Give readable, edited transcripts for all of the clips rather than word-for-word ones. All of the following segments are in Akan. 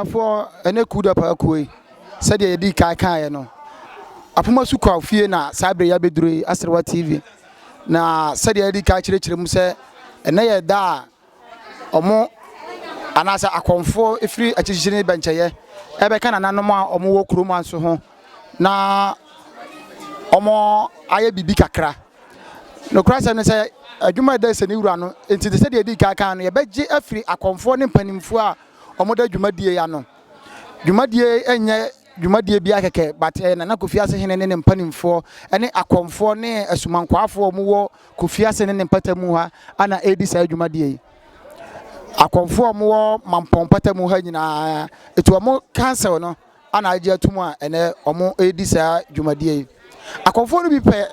Abushafo ene kuda pa akoi said ye di kai no apoma su kwa fie na sabre ya bedure Asrewa TV na said ye di kai chire mu se ene ye da omo anasa Akomfoɔ efiri achichire bencheye ebe kana nanom a omo wo kuroma nso ho na omo aye bibi kakra no krasa ne se adwuma da se ne wura no enti said ye di kai no ye beje afiri Akomfoɔ ne mpanimfo a omo da dwumadie ya no dwumadie enye dwumadie bia keke but Nananom Kofiase hene ne mpanimfo ene Akomfoɔ ne asumankwaafo omo wo Kofiase ne mpatamu ha ana edi sa dwumadie Akomfoɔ omo wo mampɔn patamu ha nyina etu omo cancel no ana age atumu a ene omo edi sa dwumadie Akomfoɔ no bi pɛ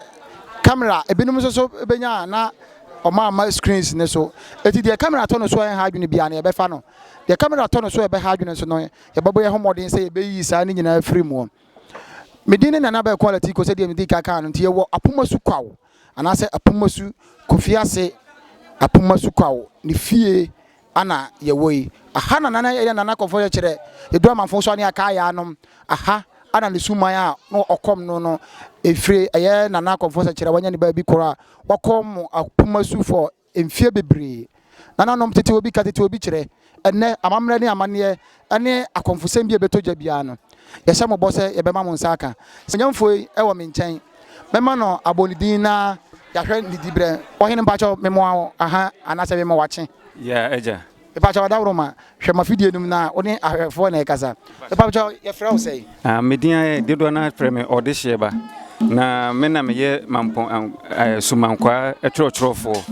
camera ebinum so benya na oma screens ne so eti de camera to no so en ha adwene bia na ye befa no the camera to no so e be ha adwene so no ye babo ye homodin say ye be yi sa ni nyina free mu medine na na be quality ko se de medi kaka no nti ye wo apomasu kwawo ana se apomasu Kofiase apomasu kwawo ni fie ana ye wo yi aha na na ye Nananom Kofiase kire ye do amanfo so ne aka ya anom aha ana ne suman a no okom no efre eye Nananom Kofiase kire wanya ne ba bi kora wakom apomasu for emfie bebre nananom tete obi ka tete obi kire enne amamre ne amane ene akomfosem bi betoja bia no ye hye mo bose ye bema mo nsaka senyamfoi e wo me nchen mema no abonidin na yahwe nidibre ohene mpacho memo aha anase memo wache ya eja mpacho wadawroma hwe mafidie num na oni ahwefo na ekasa mpacho ye frɛ wo sei medin dedo na frɛ me odehye ba na mena meye mampon sumankwa etworofo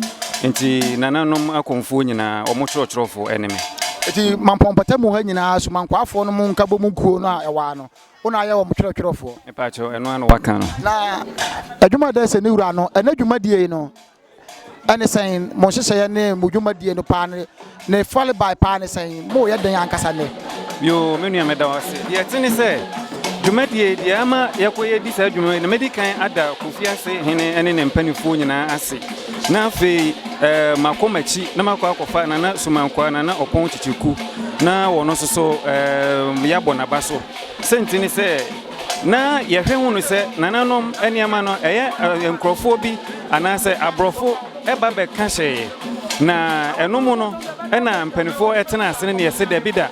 nti Nananom Akomfoɔ nyina omo tworofo eneme eti mampon patamu ha nyina sumankwaafo no mu nkabo mu kuo no a ewa no ona aye wo tworofo epacho eno anu waka no na adwuma da se ne wura no ena adwuma die no ene sen mo hyehye ne mo dwuma die no pa ne fall by pa ne sen mo ye dan ankasa ne yo menu ameda wase ye tini se dwumadie die ama yekoye di sa dwuma ne medikan ada Kofiase hene ene ne mpanifo nyina ase na fe makomachi na makwa na sumankwa na opon chichiku na wono soso yabo na baso sentini se na yehwe hunu se Nananom eniama no eye nkrofo bi anase abrofo eba be ka hye na enomu no ena mpanifo etena ase ne yese da bida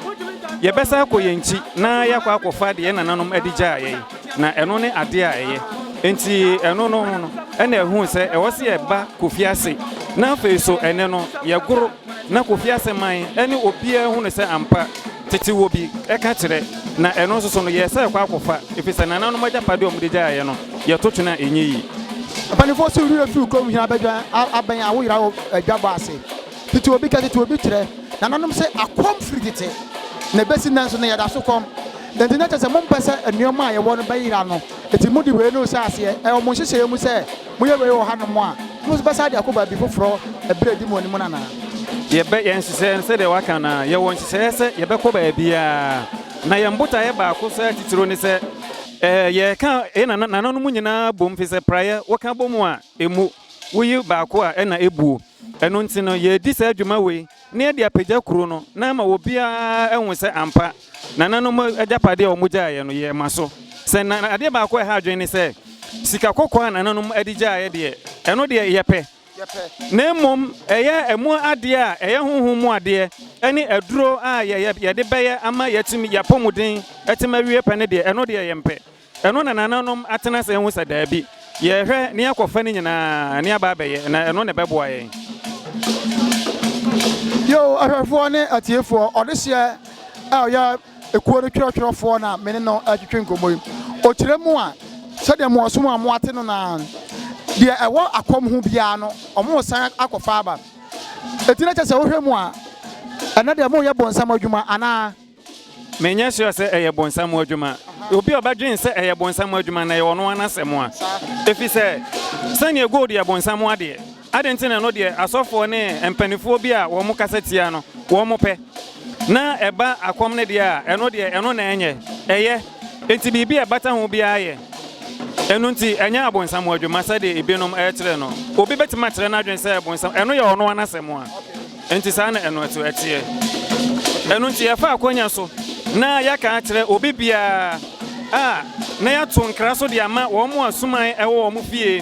yebesa akoyenchi na yakwa akofa de Nananom adigya ye na eno ne ade a eye enti eno no ena ehu se ewose eba Kofiase na feso ene no yegoro na Kofiase man ene obia hu ne se ampa tete wo bi eka kire na eno so no yesa kwa akofa efisa Nananom ajapade omudegya ye no yetotuna enyi apanifo so ru afi ko hia badwa aban awo yira adwabo ase tete obi ka tete obi kire Nananom se akom frigite na besi nanso na yada so kom denti na tese mompese enuoma ye wo no bayira no eti mudi we no se ase e o mo hyehye mu se mo ye we wo hanom a mo se besa de akoba bi foforo ebredi mo ni mo nana ye be yen se de waka na ye won se ye be ko ba bia na ye mbota ye ba ko se titiro ni se ye ka Nananom nyina bom fi se praye wo ka bom a emu wuyi ba ko a na ebuo eno ntino ye di sa adwuma we na ye de apagya kuro no na ma obia ehun se ampa Nananom ajapade o mugya ye no ye maso se na ade ba ko ha adwen ni se sika kokko Nananom adigya ye de eno de ye pe na mom eye emu ade a eye honhom mu ade ene aduro a ye de beye ama yatimi yapomuden etima wie pe ne de eno de ye mpe eno na Nananom atena se hu se da bi ye hwe ne yakofa ni nyina ne aba beye na eno ne beboa ye yo ahwefo ne atiefo odehye a ya ekuo no tworofo na mene no atwetwe nkomoyi o kire mu a se de mo osom amo ate no na de ewo akom hu bia no omo san akofa aba etina chese wo hwe mu a ana de mo ye bonsam adwuma ana menya sure se eye bonsam adwuma obi obadwen se eye bonsam adwuma na ye wono anasem a efi se sanye gold ye bonsam ade adentina no de asofo ne empanifo bi a wo mo kasetia no wo mo pe na eba akom ne de a eno na enye eye enti bibi e bata ho bia ye eno nti enya abonsam adwuma sa de ebinom etre no obi betima tre na adwen se abonsam eno ye ono anasem a enti sa na eno eto etie eno nti ye fa akonya so na yaka akyerɛ obi bia na yato nkra so de ama wo mo asuman ɛwɔ wo mo fie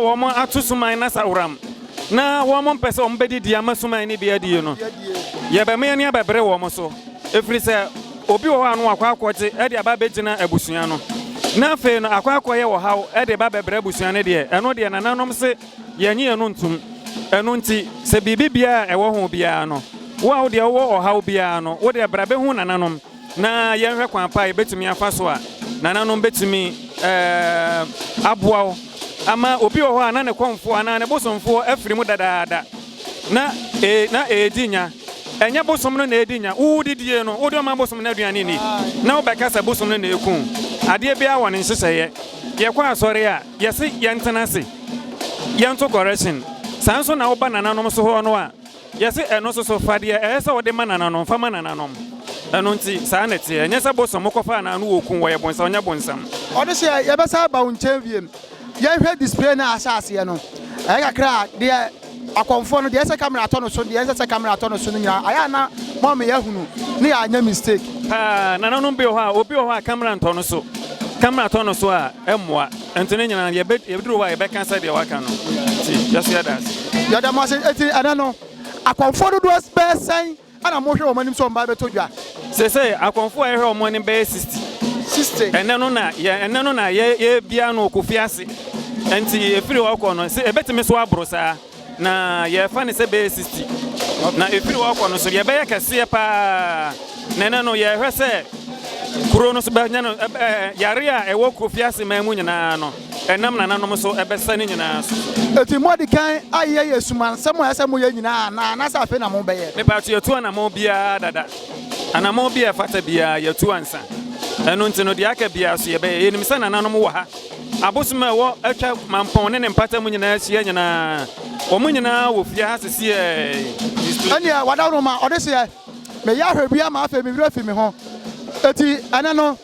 wo mo ato suman na saworam na wo mo mpɛsɛ wo mbedi di ama suman ne bia die no yɛbɛme ne abɛbrɛ wo mo so efiri sɛ obi wo ha no akwaakɔgye ɛde aba begina abusua no na afei no akwaakɔyɛ wo haw ɛde ba bɛbrɛ abusua ne de ɛno de nananom se yɛnye ɛno ntum ɛno nti sɛ bibi bia ɛwɔ ho bia no wo de wo haw bia no wo de bra be hu nananom na yɛnhwɛ kwan pa betumi afa so a nananom betumi aboa wo ama obi wo ho ana ne kɔmfo ana ne bosomfo afiri mu dadaada na edinya enye bosom no na edinya wo didie no wo de ma bosom na aduane ni na wo bɛka sɛ bosom no na eku ade bia wɔ ne nhyehyɛye yɛkɔ asɔre a yɛse yɛntena se yɛnto correction sanso na wo ba nananom so ho no a yɛse ɛno so fadeɛ ɛsɛ wo de ma nananom fa ma nananom ɛno nti saa ne te ɛnyɛ sɛ bosom kɔfa na no wɔku wɔ yɛbonsa ɔnyɛ bonsam ɔde sɛ yɛbɛsa ba wo nkyɛn wiem yɛhwɛ display na asase no ɛyɛ kakra deɛ Akomfoɔ no deɛ ɛsɛ camera atɔ no so deɛ ɛsɛ camera atɔ no so no nyinaa ayɛ na mɔme yɛhunu ne yɛanyɛ mistake nananom bi wɔ hɔ a obi wɔ hɔ a camera ntɔ no so camera atɔ no so a ɛmmoa ɛnti ne nyinaa yɛbɛduru hɔ a yɛbɛka sɛ deɛ waka no nti yɛso yɛda ase yɛda mo ase ɛti ɛnɛ no Akomfoɔ dodoɔ bɛɛ sɛn ana mohwɛ wɔn anim sɛ ɔmbaa bɛtɔ dwa sɛ Akomfoɔ a yɛhwɛ wɔn anim bɛyɛ 60 ɛnɛ no na yɛbia no Kofiase ɛnti efiri hɔ kɔ no sɛ ɛbɛtumi so aboro saa na yɛfa ne sɛ bɛyɛ 60 na efiri hɔ kɔ no so yɛbɛyɛ kɛseɛ paa nɛnɛ no yɛhwɛ sɛ kuro no so bɛnya no yare a ɛwɔ Kofiase man mu nyinaa no ɛnam nananom so ɛbɛsa ne nyinaa so ɛti mɔde kan ayɛ yɛ sumansɛm a ɛsɛ moyɛ nyinaa na sɛ afei na mobɛyɛ mepato yɛtu anamɔ biara dada anamɔ bi a ɛfata biara yɛtu ansa ɛno nti no deɛ aka biara so yɛbɛyɛ yɛnim sɛ nananom wɔ ha abosom a ɛwɔ atwa mampɔn ne mpata mu nyinaa ahyia nyinaa wɔn nyinaa wɔ fie ha sisi ɛnea wadaworo ma ɔde sɛ meyɛ ahwɛ bia ma afei mewura fi me ho ɛti ɛne no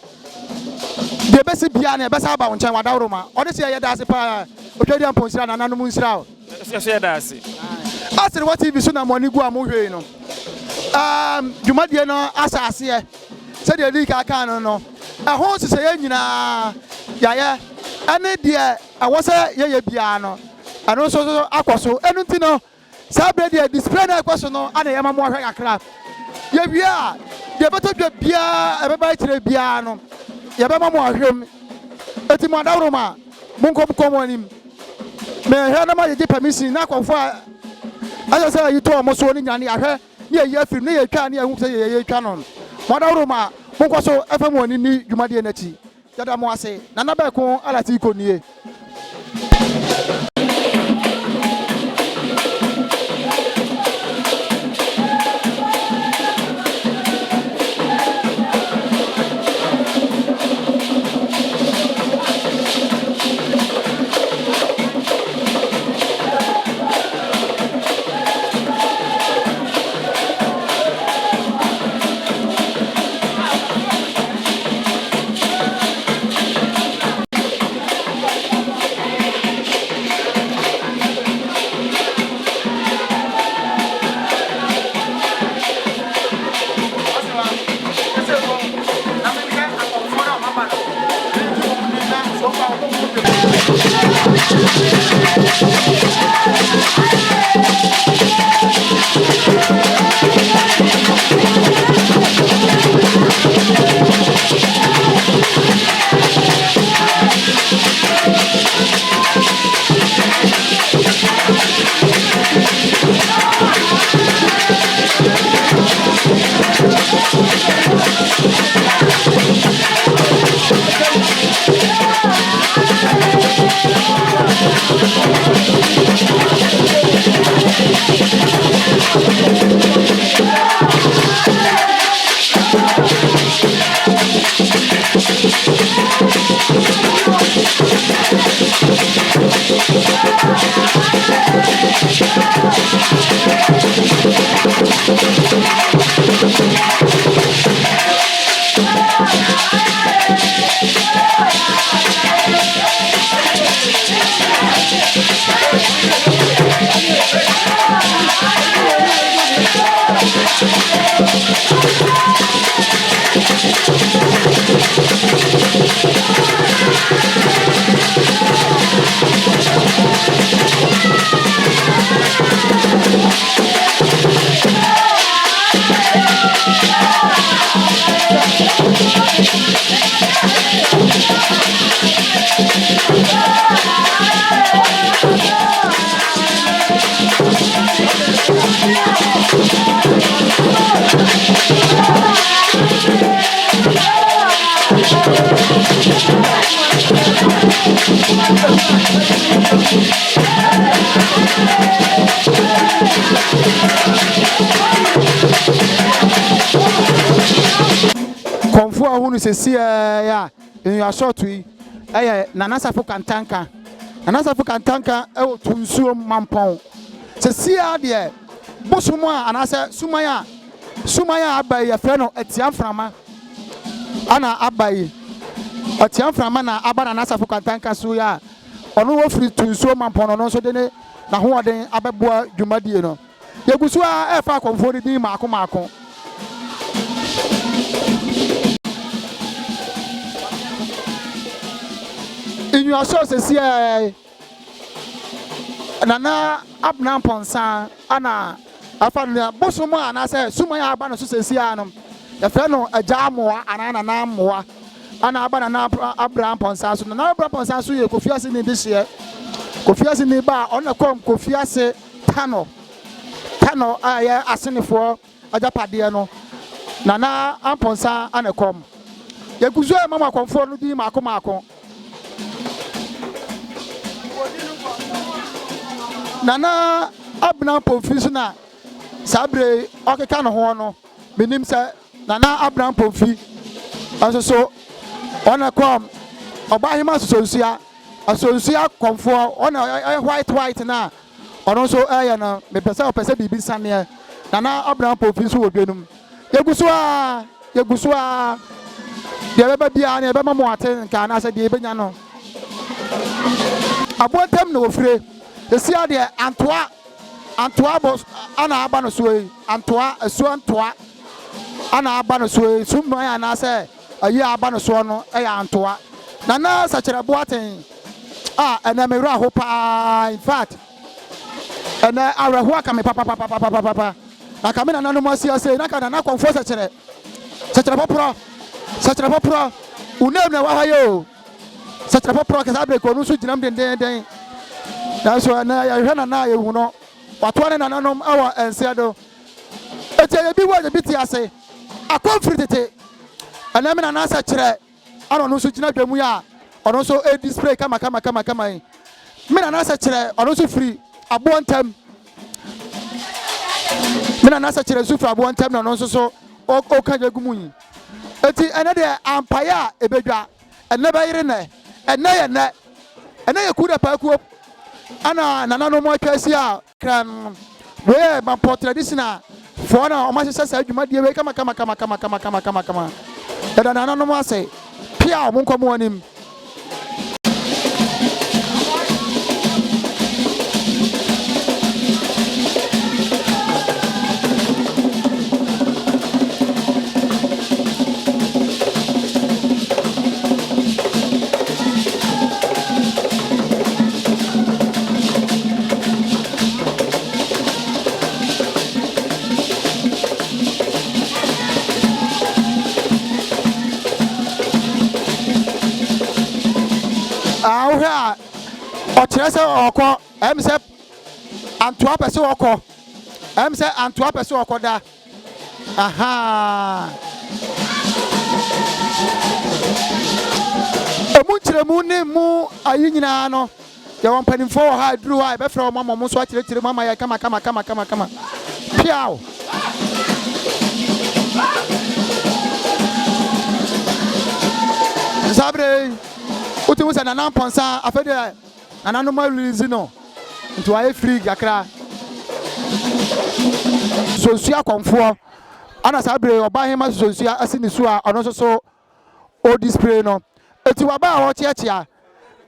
deɛ bɛsi bia ne ɛbɛsa aba wo nkyɛn wadaworo ma ɔde sɛ yɛda ase paa otwadi ampɔ nsira na nananom nsira o ɛsɛ yɛda ase asere wɔ TV so na mo ani gu a mo hwee no dwumadie no asa aseɛ sɛdeɛ di ka aka no ɛho sesɛ yɛ nyinaa yɛayɛ ɛne deɛ ɛwɔ sɛ yɛyɛ biara no ɛno nso so akɔ so ɛno nti no saa berɛ deɛ display no ɛkɔ so no ana yɛma mo ahwɛ kakra yɛwie a deɛ bɛtɔ dwa biara ɛbɛba akyerɛ biara no yɛbɛma mo ahwɛm ɛti mo adaworo ma monkɔ mo anim mehwɛ no ma yɛgye permission na Akomfoɔ a ɛsɛ sɛ yɛtɔ mo so ne nyane ahwɛ ne yɛyi afiri ne yɛtwa ne yɛhu sɛ yɛtwa no mo adaworo ma monkɔ so ɛfa mo ani ni dwumadie n'akyi yɛda mo ase nana bɛko alati kɔ nie Konfo ahunu sesi ya enwa short wi eye nanasafo kantanka ewo tunsuo mampon sesi ya de bosumo anase sumaya abai ya fe no atiamframa ana abai atiamframa na aba nanasafo kantanka so ya ono wo free tunsuo mampon no so de ne na hoɔden abɛboa dwumadie no yegusu a ɛfa konfo di maako inyo so sesi nana abna ponsa ana afa no bosomo ana se sumaya aba no so sesi anom ya fe no agya amoa ana na amoa ana aba na Abraham ponsa so na Abraham ponsa so ye Kofiase ni de hye Kofiase ni ba ona kom Kofiase tano aye asenefo ajapade no nana amponsa ana kom yeguzu e mama konfo no di maako nana abna pomfi na sabre okeka no ho no menim se nana abna pomfi aso ona kom obahima asonsia konfo ona white na ono so na me pese bibi sane nana abna pomfi so wodwenum yegusu a de beba bia na beba mo aten ka na se de benya no abontem na ofre esia de antoa bos ana aba no so antoa ana aba no so summa ya na se ayi aba no so no e ya antoa na sachere boaten ena me wura ho pa in fact ena areho aka me papa na ka me na no mo asia se na ka na konfo sachere popro unem na wa ha yo sachere popro ka sabe ko no so ginam den that's why na ya hwe na ya hu no wato ne nananom awa ense do eti ye bi wa je biti ase akomfritete ana me na sa kire ana no so gina dwamu ya ono so e display kama me na sa kire ono so free abontem me na sa kire so free abontem na ono so o ka jagumu yi eti ene de ampaya ebedwa ene ba yire ne ene ye kuda pa ku ana Nananom Kofiase a kran we ma traditional for na o ma se sa adwumadie we kama da Nananom ase pia o monkomo anim o tirese oko emse antoa pese oko emse antoa pese oko da aha emu kiremu ne mu ayi nyina no ye won panimfo ha duru ha be fra mama mo so akire mama ya kama piao sabre uti musa na namponsa afede Nananom release no nto aye free gakra so sua konfo ana sabre obahema so sua asini so a ono so o display no eti waba a ho chiachia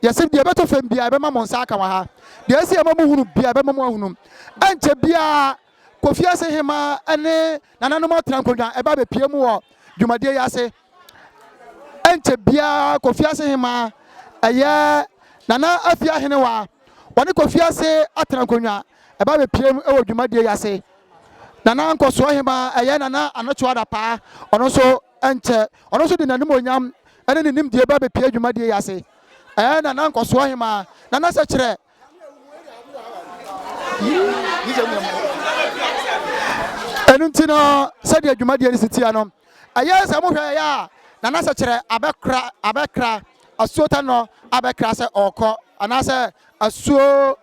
yesi de beto fam bia be ma monsa aka wa ha de esi ema mu hunu bia be ma mu hunu anche bia Kofiase hema ene Nananom trankodwan eba be pie mu wo dwumade ya se enche bia Kofiase hema eye nana afia hene wa woni Kofiase atrankonwa eba be piem e wodwumadie yase nana nkoso hema eye nana anocho adapa ono so enche ono so di nanim onyam ene ni nimdie eba be pie dwumadie yase nana nkoso hema nana se kire enuntina se di dwumadie ni sitia no eye se mo hwe ya nana se kire abekra asuota no abekra se oko anase asuo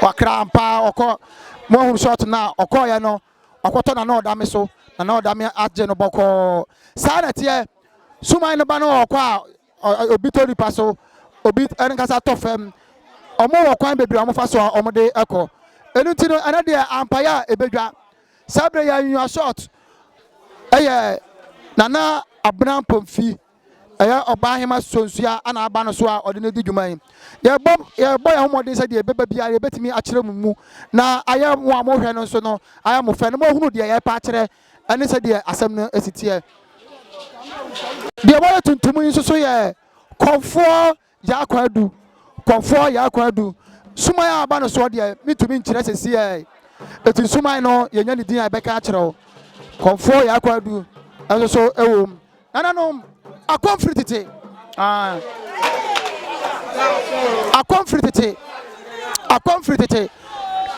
wakrampa oko mo hu short na oko ye no okoto na na odame so na odame aje no boko sa na tie suman no ba no oko a obi tori paso obi enkasa tofem omo wokwan bebre omo fa so omo de eko enunti no ana de ampaya ebedwa sabre ya nwa short eye nana abna pomfi eye oba hema sonsua ana aba no so a ode ne di dwuman ye bo ya homodin se de beba bia ye betimi a kire mumu na aye mo amohwe no so no aye mo fe no mo hunu de ye pa kire ene se de asem no esitie de bo tuntum yin so ye Akomfoɔ ya kwadu suman aba no so de mitumi nkire sesi e eti suman no ye nya ne din abeka kire Akomfoɔ ya kwadu eso so ewo nananom akomfritete akomfritete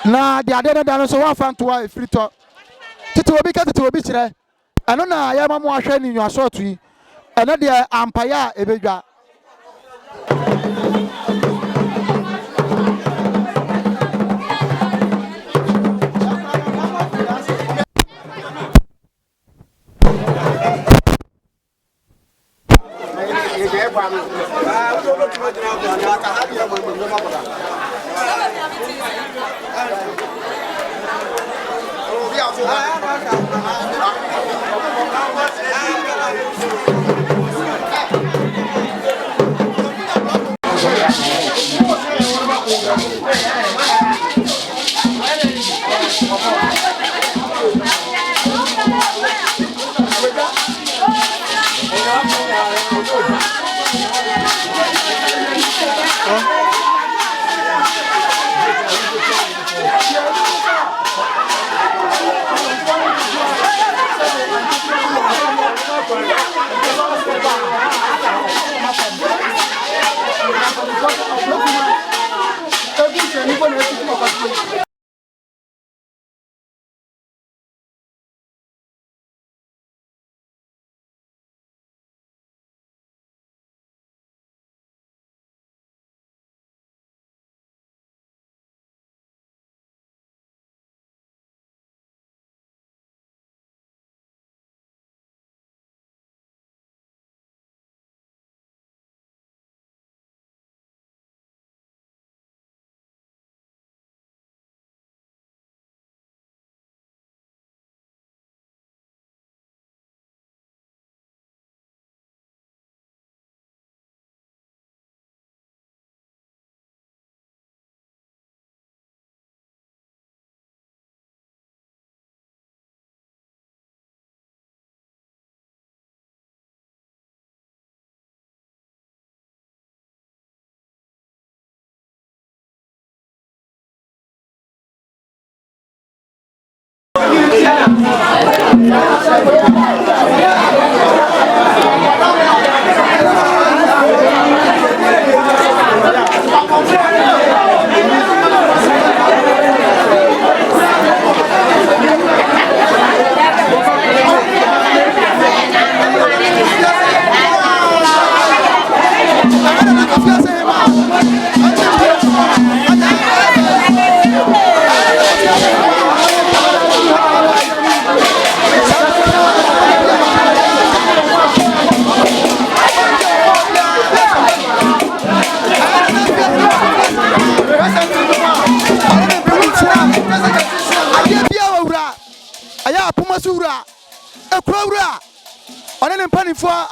na de ade da no so wa fantoa efrito tete obi ka tete obi kire eno na ya ma mo ahwe ni nwa so yi eno de ampaya ebedwa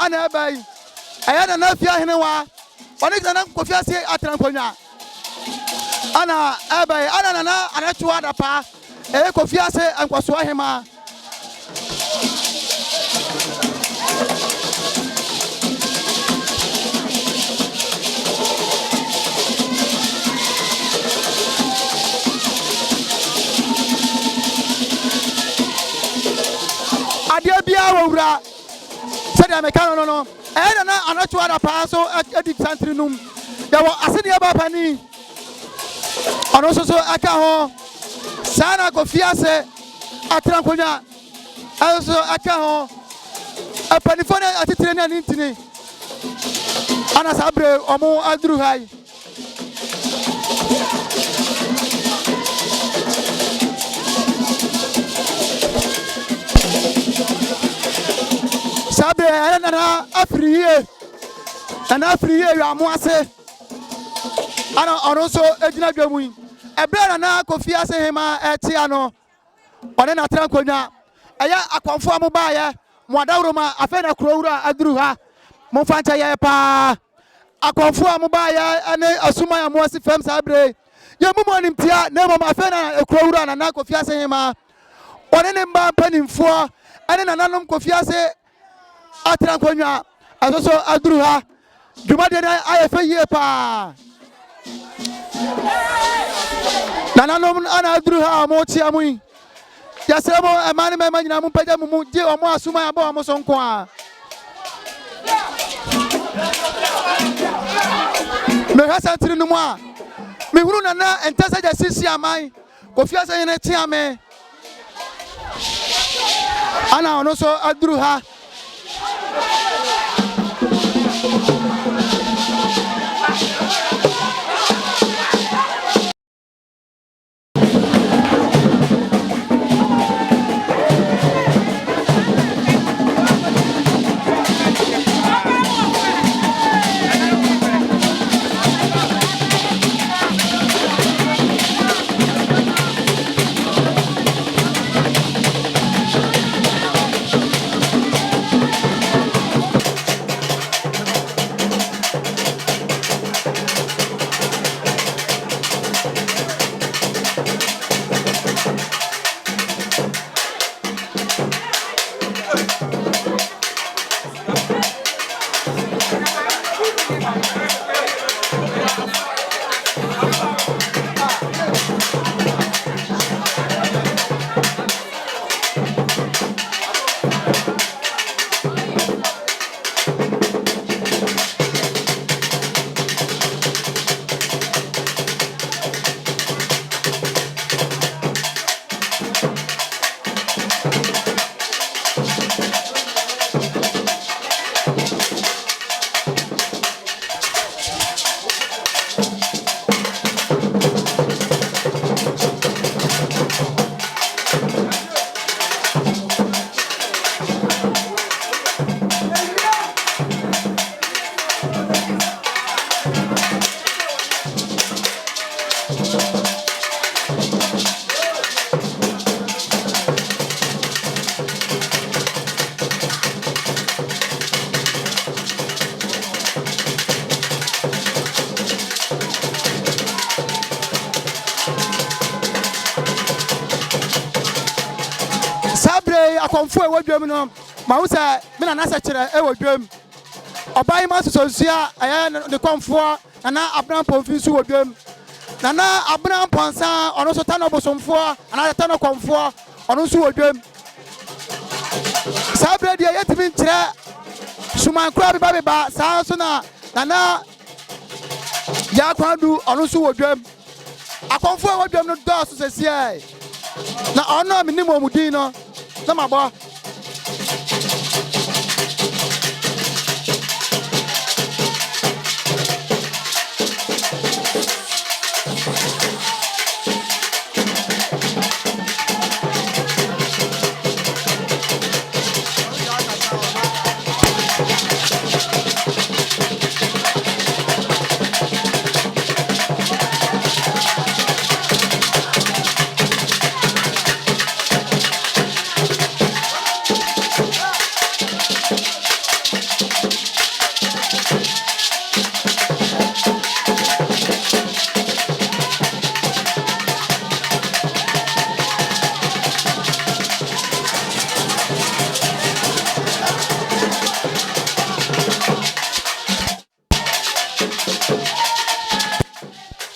ana bai ayana na fia hene wa oni Nananom Kofiase atrankonwa ana abai ana na anacho adapa Kofiase ankwaso ahema said the mechanic no and another other pass so at the country room there was a city about penny and also so Akaho Sana Kofiase Atrankonya also Akaho a penifone at the train and intini Anna Sabre Omo Andrew High Sabre Nana Afriye you are Moise and also Edina Gamu a brother na Kofiase hima etiano one na Trankonya eya Akomfoɔ mo ba ye Mwadawroma afena Krowura aduru ha mo fancha ye pa Akomfoɔ mo ba ye ane asuma ya Moise fam Sabre ye mumu animtia na mo afena Krowura na Kofiase hima one ne mba panimfoɔ ane Nananom Kofiase Atrankonya also aduru ha Jumade na ayefe ye pa Nananom ana aduru ha mo tia mu yasemo emani me nyina mu pagya mu je omo asuma ya ba omo so nko a me hasantiri no mu a me huru nana entasa ja sisi aman Kofiase yene tia me ana ono so aduru ha Akomfoɔ wadwam no ma wo sɛ me na nasa kyerɛ wadwam ɔban ma sosonsia ɛyɛ ne komfoɔ na abran pomfi so wadwam na abran ponsa ɔno so tano bosomfoɔ ana tano komfoɔ ɔno so wadwam Sabre dia yetimi nkyerɛ suman kura beba saa so na ya kwadu ɔno so wadwam Akomfoɔ wadwam no dɔɔso sɛsie na ɔno minim omudin no na mabɔ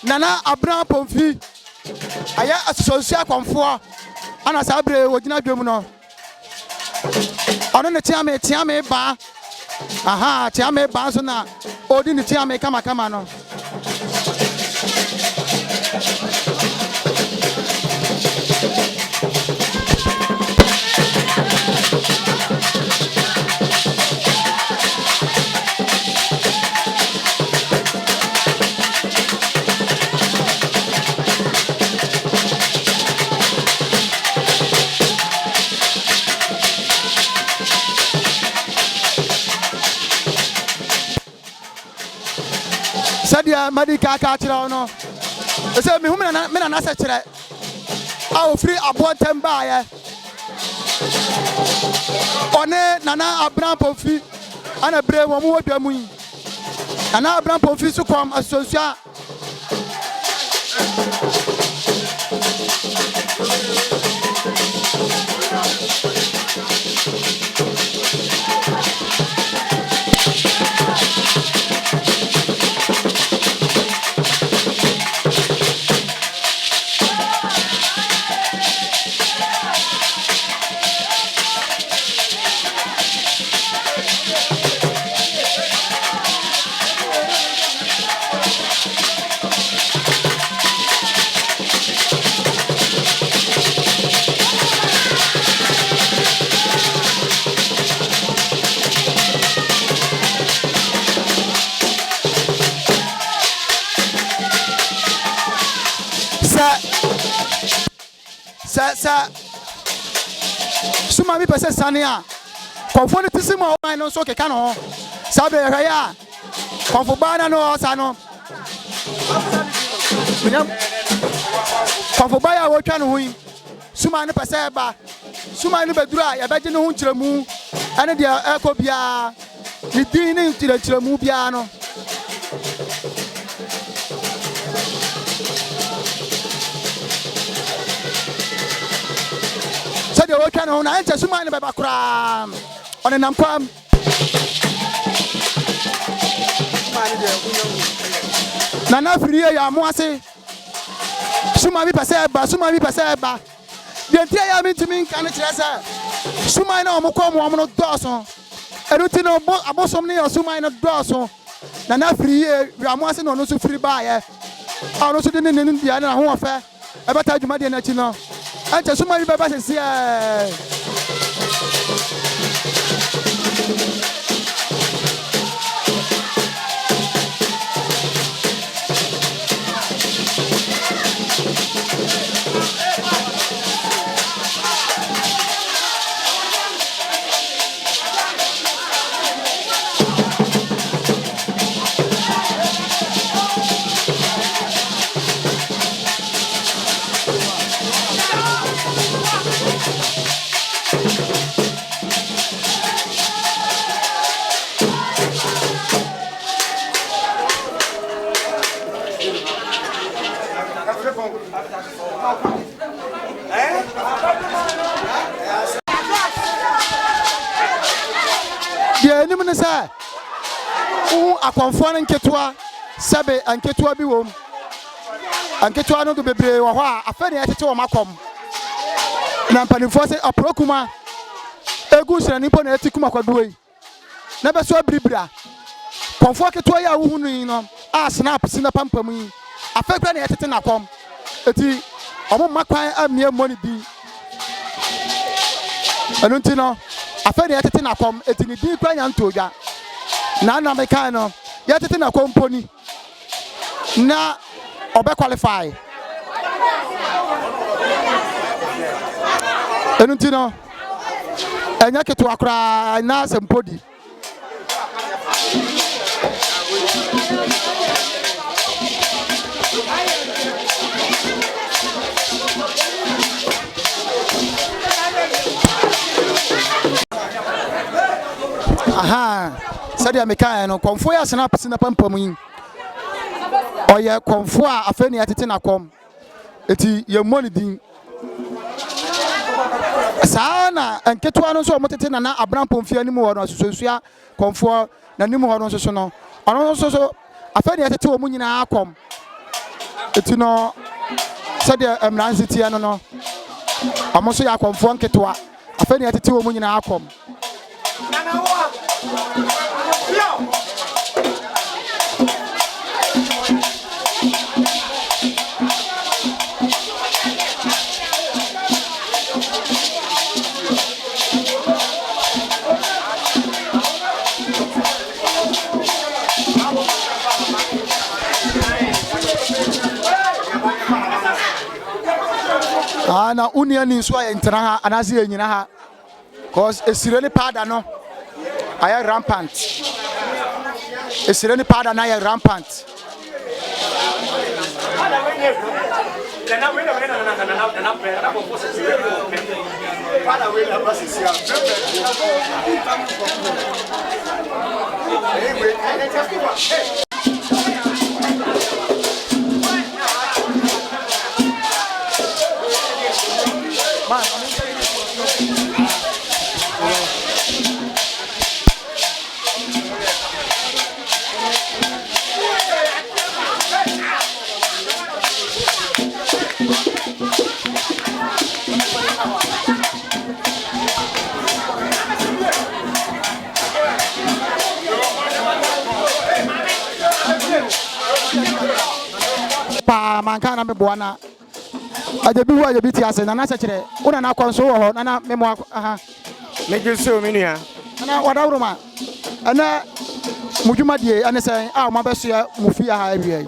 Nana abran pomfi aya asosonsia Akomfoɔ ana Sabre wogina dwom no ono ne tia me ba aha tiame ba so na odi ni tiame kama no sadia madika ka kira no se me hu me na se kire a ofri abontem ba ye one nana abran pofi ana bre wo mo wadwa mu nana abran pofi su kom asosua sa suma bi pese sane a konfo ne tisimo o no so keka no sa be ya konfo ba na no sa no konfo ba ya wo twa no hu suma ne pese ba suma ne bedura ya beje ne hu nkyeremu ane dia eko bia ni din ne nkyeremu bia no de o twa no na enche suma ne beba kura one nam kwam na na firi ya mo ase suma bi pese ba de ntia ya mi ntimi kan kire se suma na o mo kom o mo no doso eruti no abosom ne ya suma na doso na na firi ya mo ase no no so firi ba ye a no so de ne ndia na ho ofe e beta adwuma de na chi no enche suma bi beba se dia ni mun sa Akomfoɔ no nketewa sɛbe anketewa bi wom anketewa no do bebre wɔ hɔ a afɛ ne yɛtete wɔ makom na mpanimfoɔ sɛ aprokuma egu sra nipo na yɛte kuma kwadoe yi na bɛso abribra konfoɔ ketewa ya wo hunu no a snap sina pampam yi afɛ kra ne yɛtete na kom eti ɔmo makwan amie moni di ɛno nti no afɛ ne yɛtete na kom eti ne di kra nya ntodwa na na mekan no yɛtete na kom poni na obe qualify ɛno nti no enya ketewa kra na sempodi aha sadia mekan no konfo ya snap sina pampam yi oye konfo a afeni atete na kom eti ye moni din sana enketewa no so omotete na abran pomfia ni mu ho no susua konfo na ni mu ho no so no ono so afeni atete wo mu nyina akom eti no sadia emransiti no no amoso ya konfo nketewa afeni atete wo mu nyina akom na unia ni so ay ntena ha anase yanyina ha cause esire ni powder no ay rampant esire ni powder na ay rampant manka na me boana ajebi hu ajebi ti ase na na sekere una na konso wo ho na na me mo aha me giso me nua na wadawroma ana mudwumadie ane sen a ma beso ya mufi aha awie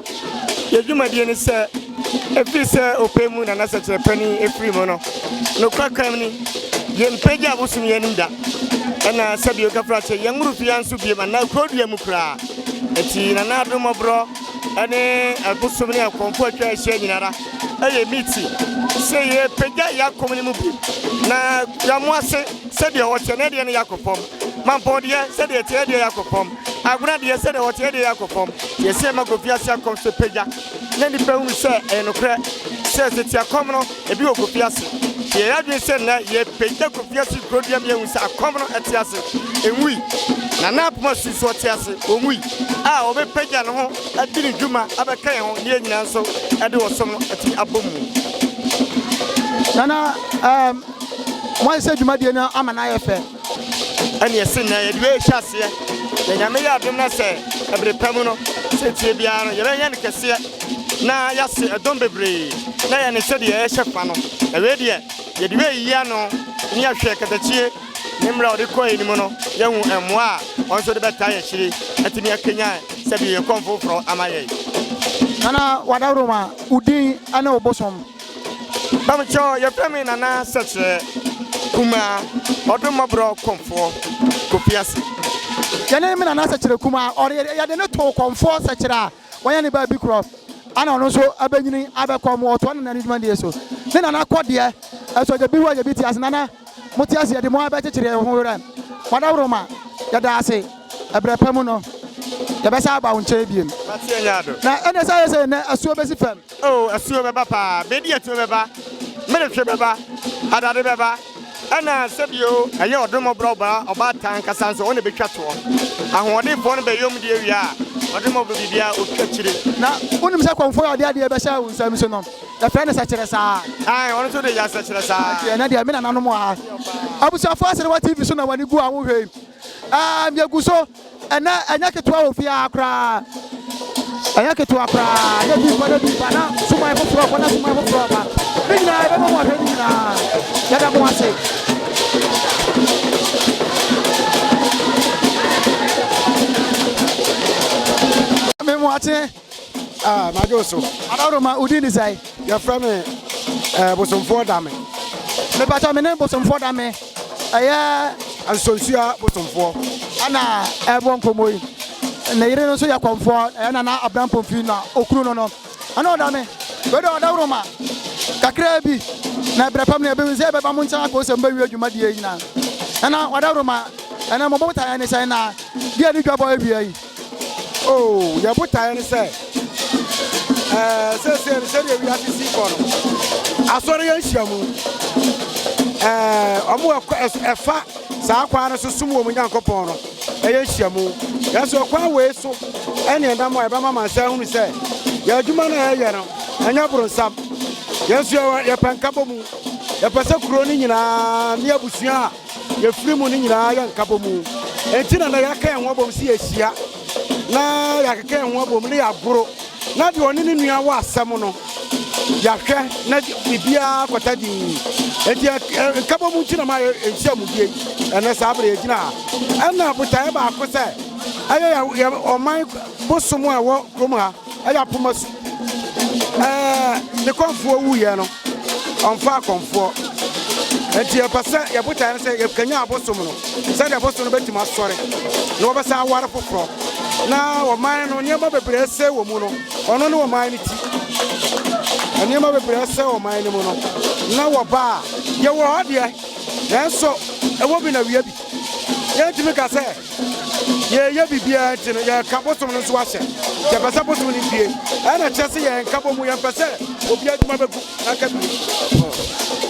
ye dwumadie ne se efi se opemu na na sekere pani efri mo no no kwakam ni ye mpeja abusum ye nimda ana sabio gafra che ye nguru fi anso bie ma na kodua mu kra eti na na adomo bro ane abusum ne akomfo atwa ahia nyinara aye miti se ye peja ya komni mu bi na ya mo ase se de wote na de ne yakopom mampo de se de te de yakopom aguna de se de wote de yakopom ye se ma Kofiase akomfo peja na ni pe hu se enokre se ti akom no e bi Kofiase ye ya dwe se na ye peja Kofiase kodua bi hu se akom no etiase enwi na apoma susu etiase onwi a obe peja no ho adini dwuma abeka ye ho ne nyina nso ade wosom no ati abomu nana mo se dwumadie na amana ye fe ani ese na ye dwe hyase ye nyame ya adom na se ebrepam no se tie bia no ye be yan kese na yase adom bebre na ye ne se de ye hyefa no ewe de ye dwe yia no ni ahwe katachie nimra ode ko eni mo no ye hu emwa onso de beta ye hiri atini akenya se bi ye konfo fro amaye nana wadawroma udin ana obosom bamcho ye frame nana sekere kuma odomo bro konfo Kofiase yene me nana sekere kuma or ya de ne to konfo sekere wanya ne ba bi kro ana ono so abanyini abekom oto na nani dwumadie so ne nana kodie eso je bi hu je bi ti ase nana motiase ye de mo abekekere ho wura wadawroma ya da ase ebrepam no ya besa ba wonche biem batie nyado na ene say na asuo besi fam oh asuo beba pa bedi atuo beba mere hwe beba adade beba ana sebio aye odomo bro ba oba tan kasa nso one betwa to ahode fo no be yom de awia odomo bro bibia otwachire na unim se konfo ya de be sha unsam so no ya fe ne sekere sa ai ono so de ya sekere sa ya na de me nananom ha abusafo asere wa TV so na wani gu awo hwe me guso ena anya ketwa ofia akra anya ketwa akra de bi bana suma efo fro bana suma efo fro ba bigina be mo hwe bigina ya da mo ase me mo ate majoso adawroma udini sai ya frame bosomfo dame me pato me ne bosomfo dame aya ansonsua bosomfo ana ebo nkomoyi na yire no so ya konfo na na abram pomfi na okuru no ana odame we do odawroma kakra bi na brepam na be ze be ba mo ncha ko se mba wi adwumadie nyina ana odawroma ana mo bo ta ne sai na dia ni dwabo awie yi oh ya botae ne se se de wi asisi ko no asore ya hyiamu omo efa saa kwa no susum wo mu nyankopon no eye hyiamu ya so kwa we so ene ndam wa ba mama sa hunu se ya adwuma na ye no anya bronsam yesu ya pankabo mu ya pese kuro ni nyina ne abusua ya firi mu ni nyina ya nkabo mu entina na ya kan ho bom si ehia na ya kan ho bom ne ya boro na de oni ni nua wa asem no ya hwe na bibia kwata di enti nkabo mu ntina ma ehia mu die ene sa abre egina ana botae ba ko se ayo ya oman bosomo ewo krom ha aya pomasu ne konfo wuye no ɔmfa Akomfoɔ enti yɛpɛ sɛ yɛbotae no sɛ yɛkanya abosom no sɛdeɛ abosom no bɛtumi asɔre na wɔbɛsa aware foforɔ na ɔman no nneɛma bebree sɛ wɔ mu no ɔno ne ɔman no ti nneɛma bebree sɛ ɔman no mu no na wɔba a yɛwɔ hɔ deɛ nanso ɛwɔ bi na wia bi yɛntumi ka sɛ yɛyɛ biribiara nti no yɛka bosom no nso ahyɛ yɛpɛ sɛ bosom no bie ɛna kyerɛ sɛ yɛnka bɔ mu yɛmpɛ sɛ obi adwuma bɛgu na ka bie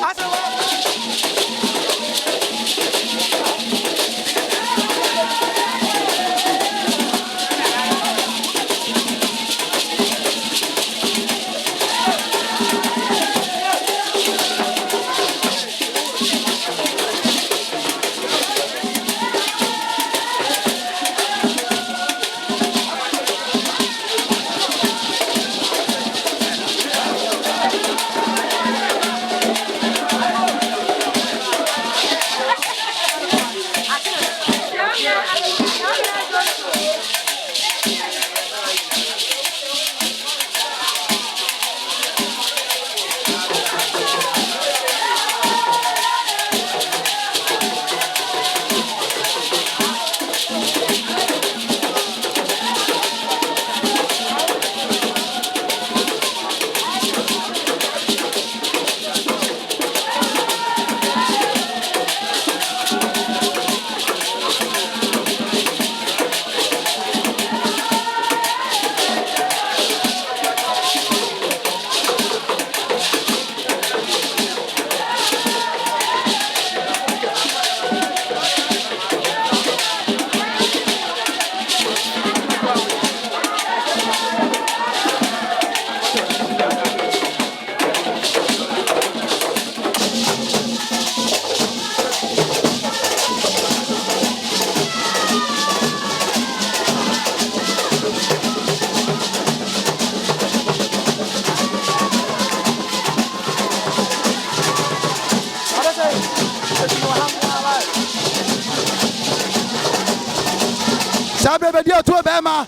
Sabe be dia to be ma.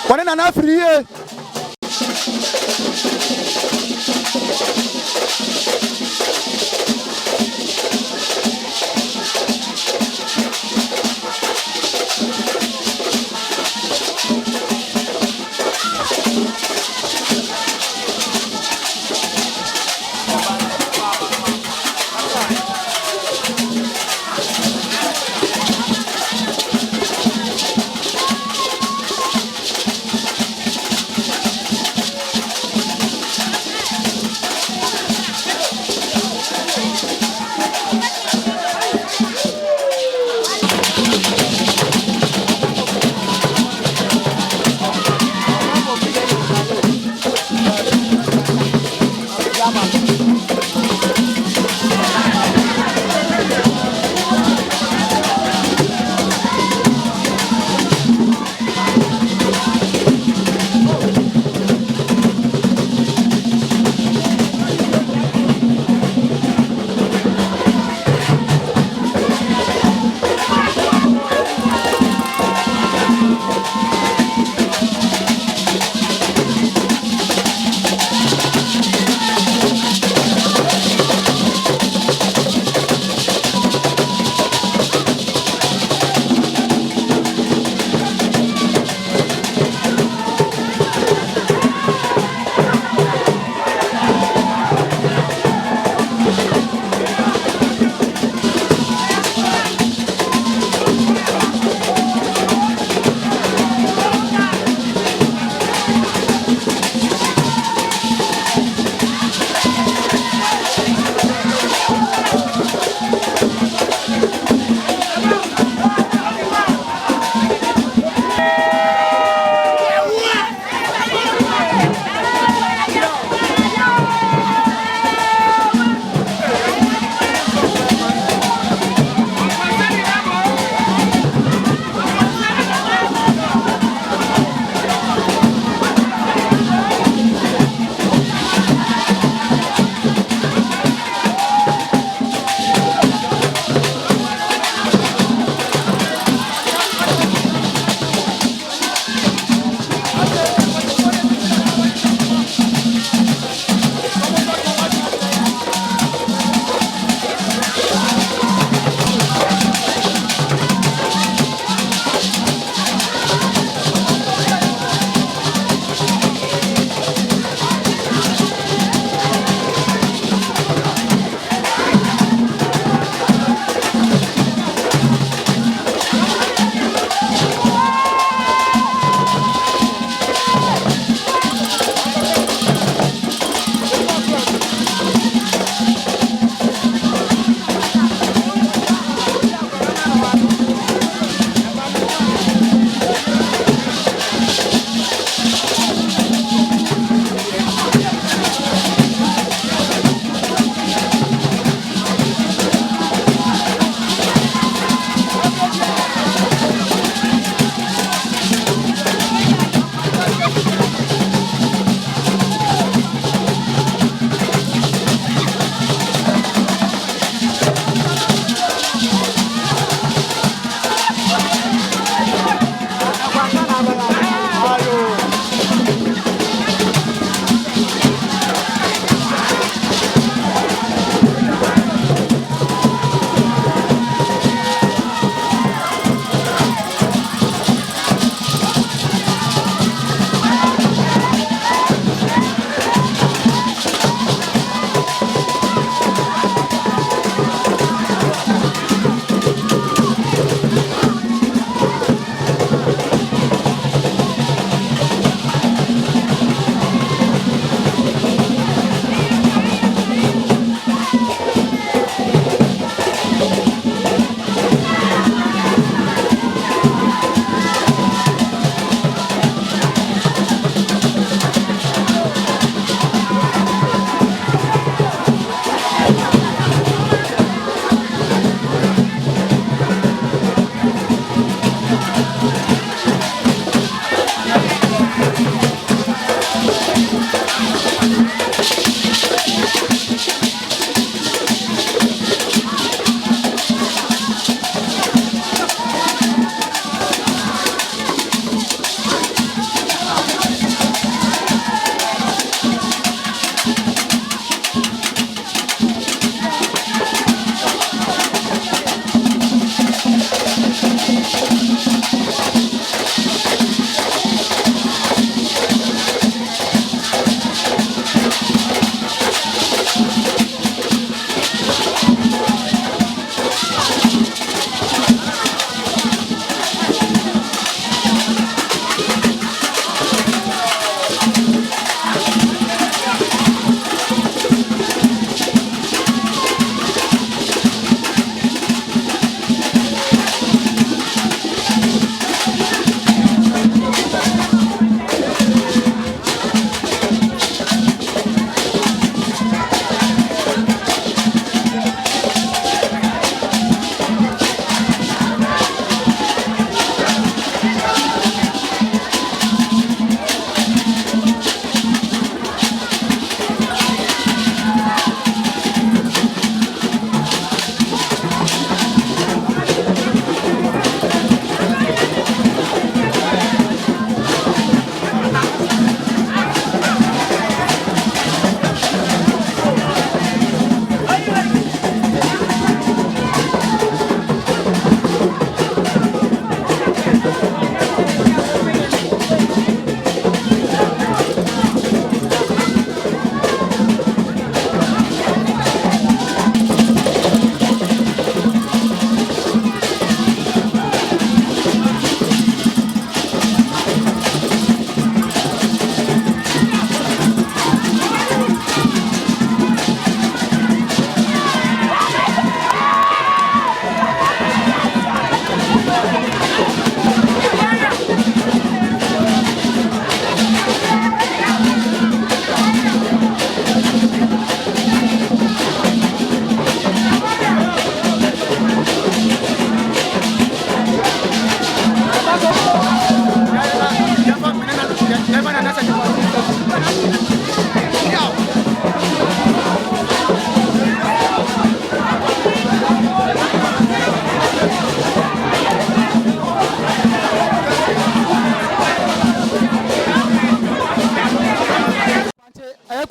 Wone na na free ye.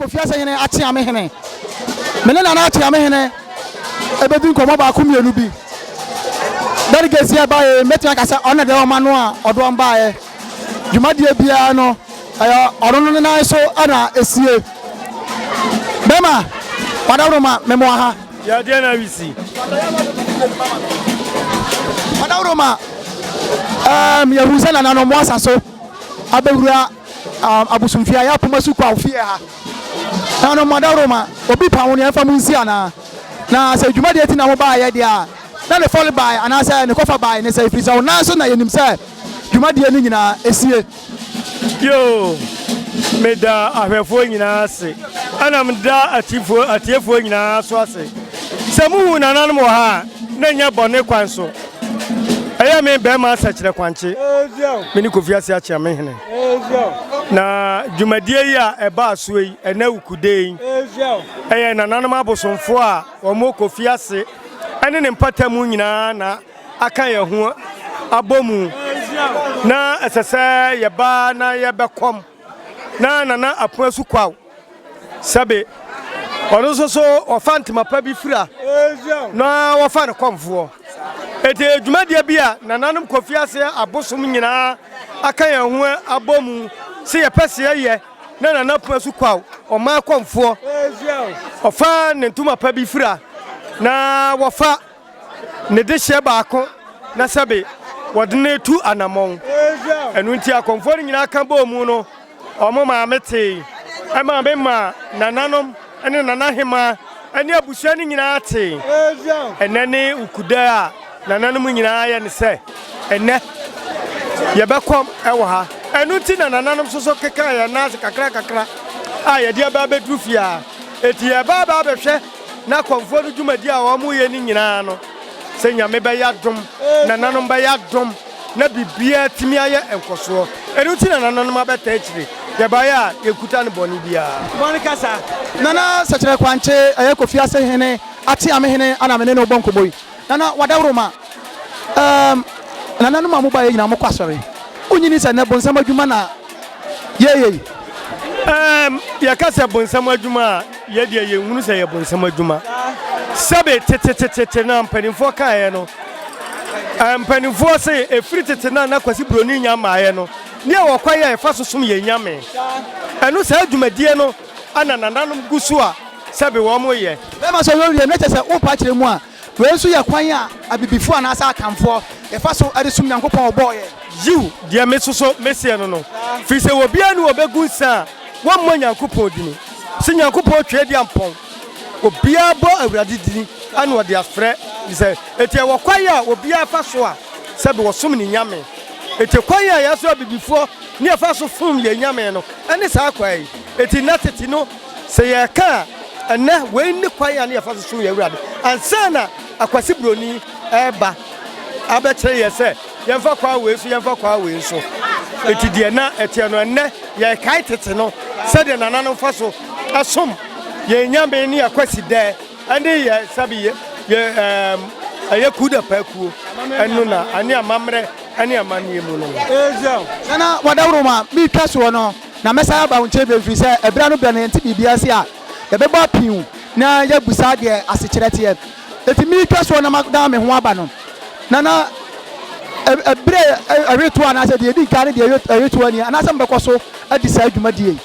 Kofiase hene ate ame hene me ne nana ate ame hene ebe bi nkomo ba ko mienu bi delegate ya ba e metia ka se ona de o ma no a odo mba ye dwumadie bia no ayo oro no na so ana esie bema wadawroma memo ha ya de na wisi wadawroma ya husa na no mo asaso abewura abusumfia ya pomasu kwa ofie ha na no wadawroma obi pa won ya fa munsi ana na se dwumadie ti na mo ba ye dia na le fall by ana se ne kofa by ne se frisa na so na yenim se dwumadie ni nyina esie yo meda ahwefo nyina ase ana meda atiefo nyina so ase se mu nananom wo ha na nya bone kwan so aya me be ma sakire kwanche me ni Kofiase acha me hene na dwumadie yi a eba aso yi ena Wokudɛɛ aya nananom abosomfo a omo Kofiase ene ne mpatamu nyina na aka ye ho abomu na esese ye ba na ye bekom na nana apoasu kwaw sabe ono so ofantima pa bi fira na wofa ne komfo ete dwumadie bia Nananom Kofiase abosom nyina aka ye ho abomu se ye pese ye na nana apoasu kwaw o ma komfo ofa ne ntuma pa bi fira na wofa ne de hye baako na sabe wodne tu anamon enu nti akomfo nyina aka ba omu no omo ma mete ama be ma nananom ene nanahema ene abusua ni nyina ate enene Wokudɛɛ a nananom nyina ye ne se ene ye bekom ewo ha enu nti na nananom soso keka ya na kakra a ye dia ba bedrufia eti ye ba behwe na akomfo no dwumadi a wo mu ye ni nyina no se nyame be ya dom nananom be ya dom na bibia timi aye enkoso enu nti na nananom abeta akire ye ba ya yekuta ne boni bia Monica sa nana sakire kwanche aye Kofiase hene ate ame hene ana me ne no bonkoboyi nana wadawroma nananom amuba ye nyina mo kwasore unyini se ne bonsam adwuma na ye ya kasa bonsam adwuma ye de ye hunu se ye bonsam adwuma sabe tete na mpanimfo kae no mpanimfo se efiri tete na kwasi broni nyamaaye no ne wokwaye efa sosom ye nyame enu se adwumadie no ana nananom gusu a sabe wo mo ye be ma so yo ne tese wo pa kire mu a we nso ye kwan a abibifo ana asa akamfo efa so ade sum Nyankopɔn oboye yiw de mesoso mesie no fi se obia ne obegu nsa wo mo Nyankopɔn dini se Nyankopɔn twa di ampon obia bo awurade dini anu ode afrɛ se etie wo kwaye a obia fa so a sabe wo som ni nyame etie kwaye a yaso abibifo ne fa so fom ye nyame no ene sa kwaye etie nateti no se ye ka ana we ni kwaye ne fa so som ye awurade ansana akwasi broni eba abekere ye se yemfa kwa we so etie de na etie no ene ye kai tete no se de nananom fa so asom ye nyame ni akwasi dɛ ane ye sabi ye aye kuda pakuo enu na ani amamre ani amanie mu no nana wadawroma mi twaso no na mesa ba unche be firi se ebra no bia na enti bibia se a ye be ba piu na ye busa de asekirete ye eti mi twaso na magda me ho aba no nana ebre awetu ana se de di kare de awetu ani ana se mbekoso adi sa adwumadie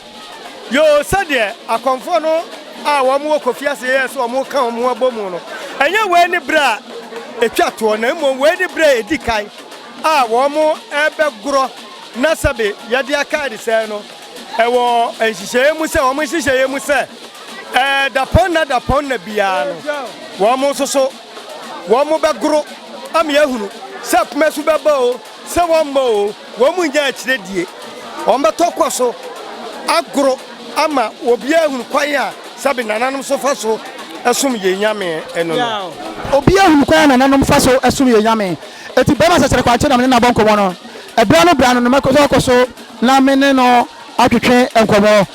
yo sade akomfo no a wo mo Kofiase ye so mo ka mo abomu no enye we ni bra etwa to na mo we ni bra edikai a wo mo ebegro na sabe ye de aka de se no e wo enhihye mu se wo mo nhihye mu se dapon na bia no wo mo soso wo mo begro am ye hunu se pmesu beba o se wo mo wo mo nya akire die wo mbeto kwaso agro ama obi ahunu kwan a sabe nananom so fa so asum ye nyame eno no obi ahunu kwan nananom fa so asum ye nyame eti bema sesere kwache na me na bonko no ebra no mekoso na me ne no atwetwe enkomo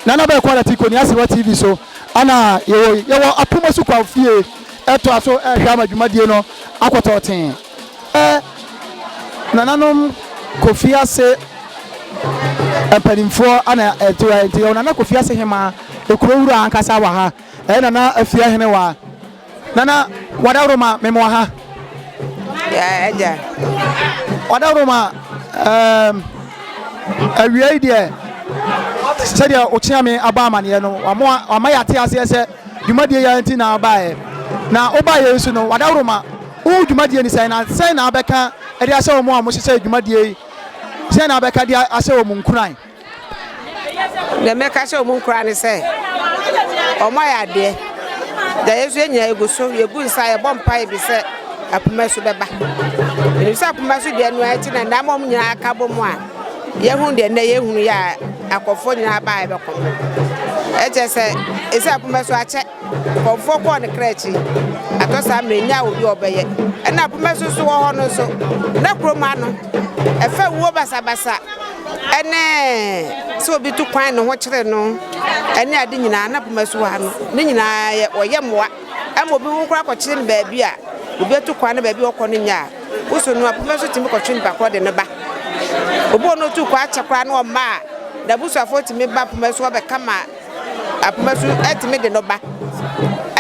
nana ba kwala tiko ni asewa TV so ana yewo apomasu kwa fie eto aso ehwa amadwumadie no akototen Nananom Kofiase empanimfo ana eto Nananom Kofiase hema ekurowura ankasa wa ha Nana afie hene wa Nana wadawroma memo ha ya eja wadawroma awie de sadia ochiame abamane no ama yate ase ese dwumadie ya nti na abae na obaye nso no wadawroma o dwumadie ni sai na abeka ede ase wo mo a mo hye dwumadie sai na abeka de ase wo mo nkuran le meka se omun kura ni se omo ya de da yesu enya eguso yegu nsa ye bompa e bi se apumasu beba ni se apumasu de anu ati na ndam om nyina aka bom a ye hu de na ye hu ya akofo nyina ba e be ko eje se ese apumasu ache konfo ko ne krechi atosa mrenya obi obeye na apumasu so wo ho no so na kroma no efa wo basabasa ene so bi tu kwan no ho kire no ene ade nyina na apumasu wa no ne nyina ye moa amo bi wo kra ko kire ne baabi a obi tu kwan ne baabi okọ ne nya wo so no apumasu timi ko twin ba ko de ne ba obo no tu kwa achakra no ma da busu afo timi ba apumasu obe kama apumasu etimi de no ba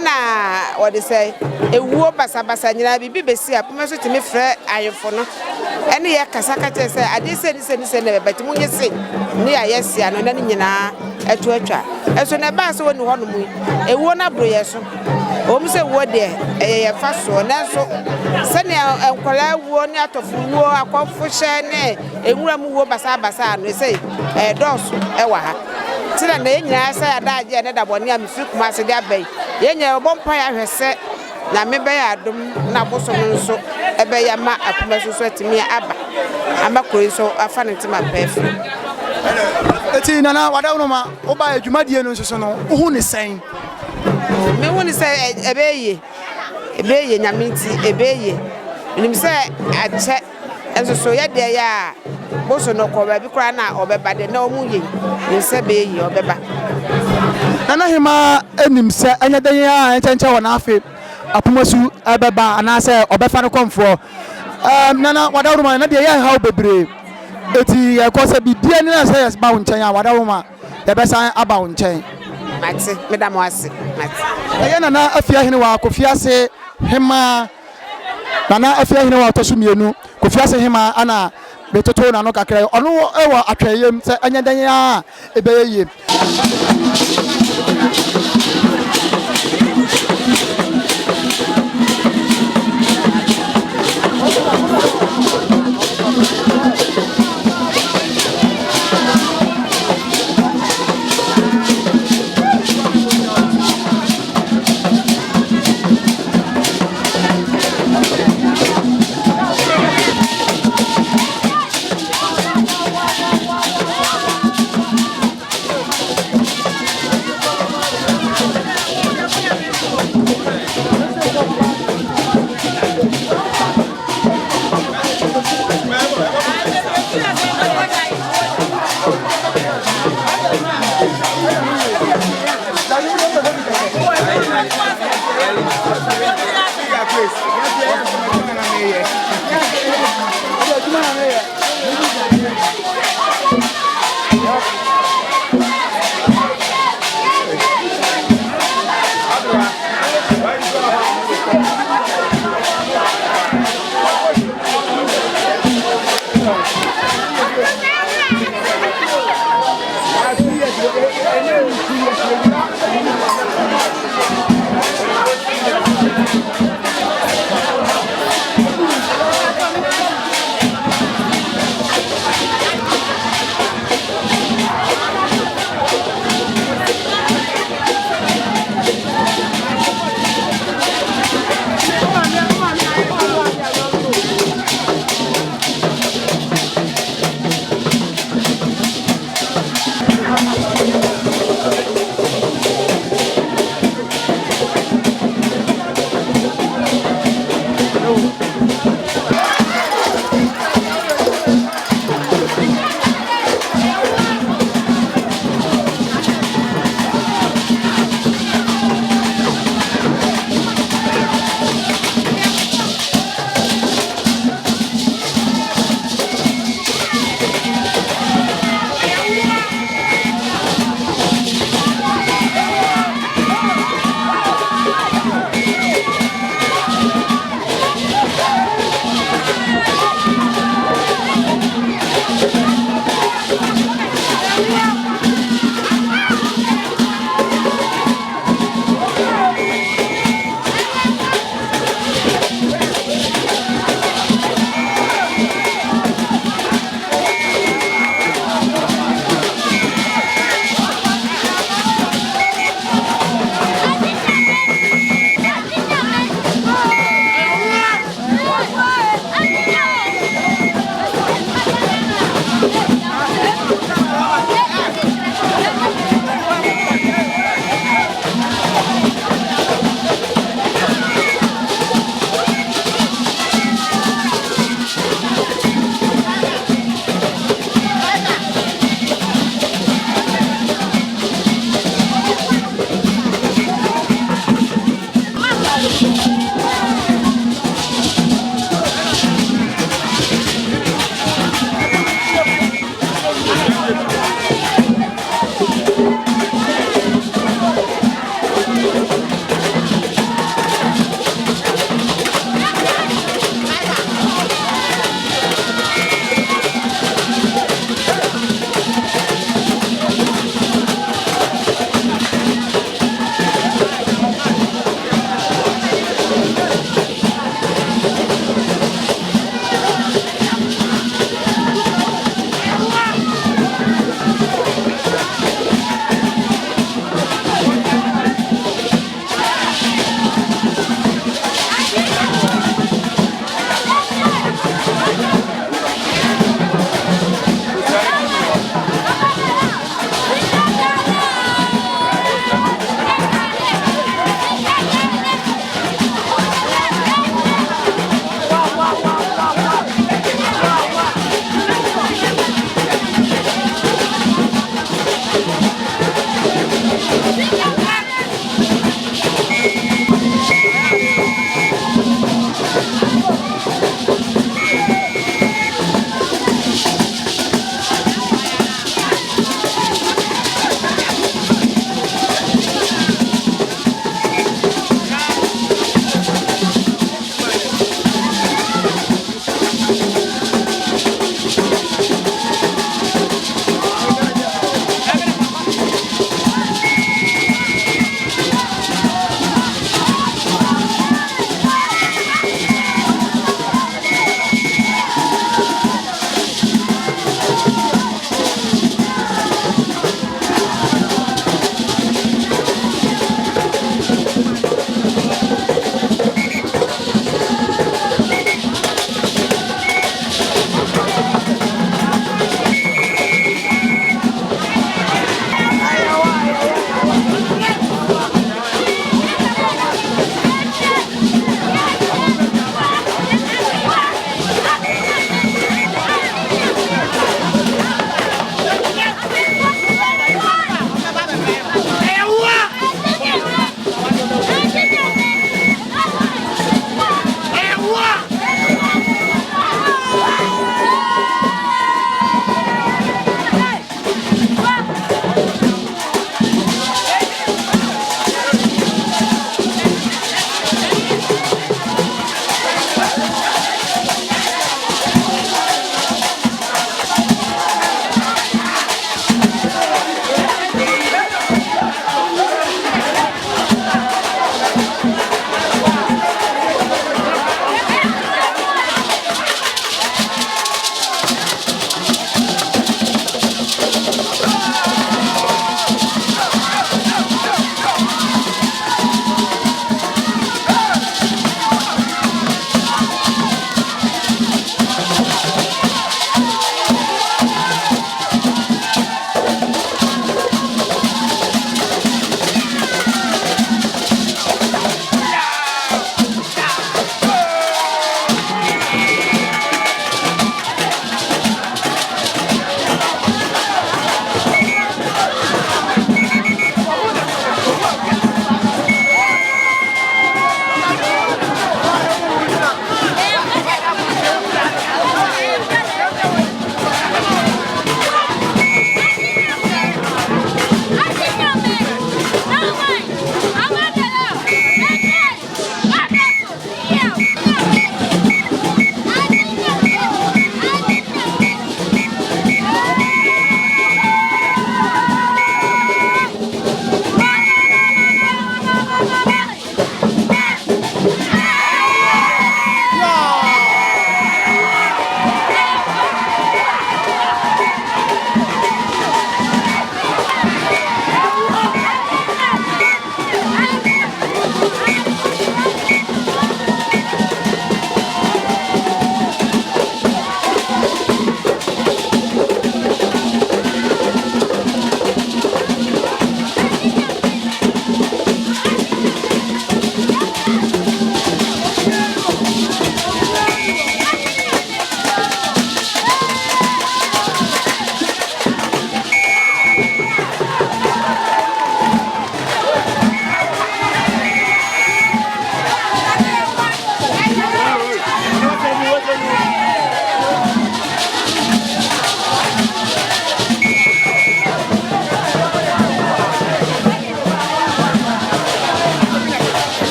na what they say ewuo basabasa nyina bibi besi apumasu timi frɛ ayefo no ene ye kasaka che say ade se ni na beti munye se ni ayesia no na nyina etu atwa eso na ba so woni hono mu ewuo na bro ye so o mu se wo de ye fa so na so se ne enkola wuo ni atofu wuo akofo hye ne enwura mu wuo basabasa no se dos ewa ha tira na nyina sa ya daje ne da boni am fi kuma se de abai ye nya obompa ya hwese na mebe ya adom na boso nso ebe ya ma apumasu so atimi aba amba koi so afa ne ntima pefu eti Nana wadawno ma oba adwumadie no nso no hu ne sen me hu ne se ebeye nyaminti ebeye nim se ache enso so ye de ya boso no ko ba bi kra na obeba de na omu ye nim se beye obeba Nana hima enim se anya den ya enchenche wona afi apumasu abeba anase obefa no komfo Nana wadawroma na de ya ha obebre eti ye ko se bibia ni na se yes ba wonchen ya wadawroma ye besa aba wonchen mate medamo ase mate eye Nana afia hene wa Kofiase hima Nana afia hene wa tosumienu Kofiase hima ana betoto na no kakra ono ewo atwayem se anya den ya ebeye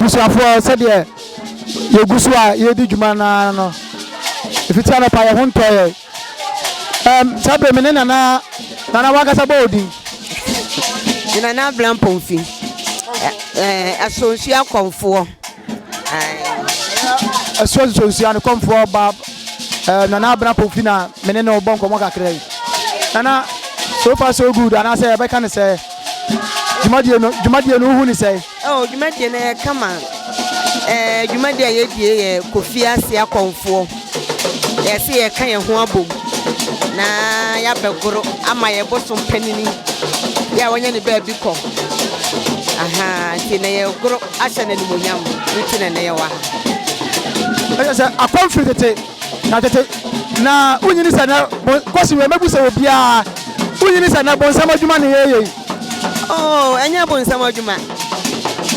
busuafoɔ sɛdeɛ yɛgu so a yɛdi dwuma naa no ɛfiti anɔpa yɛ ho ntɔyɛ saa berɛ me ne nana wankasa bɔ odin Nana Blampomfi Asonsia Akomfoɔ Asonsia Akomfoɔ ba Nana Blampomfi na me ne no bɔ nkɔmmɔ kakra yi nana so far so good and I say I can say Jumadie no hu ni say oh Jumadie na kama Jumadie ye Kofiase and Akomfoɔ yes ye kan ye ho abom na ya begoro ama ye bosom panini ya wonya ne ba bi kɔ aha ti na ye goro ahya na nimonyam nti na ye wa I say Akomfi tete na unyini sana kosi we mebu se obia unyini sana bonsam adwuma ne yeye oh anya bonsam adwuma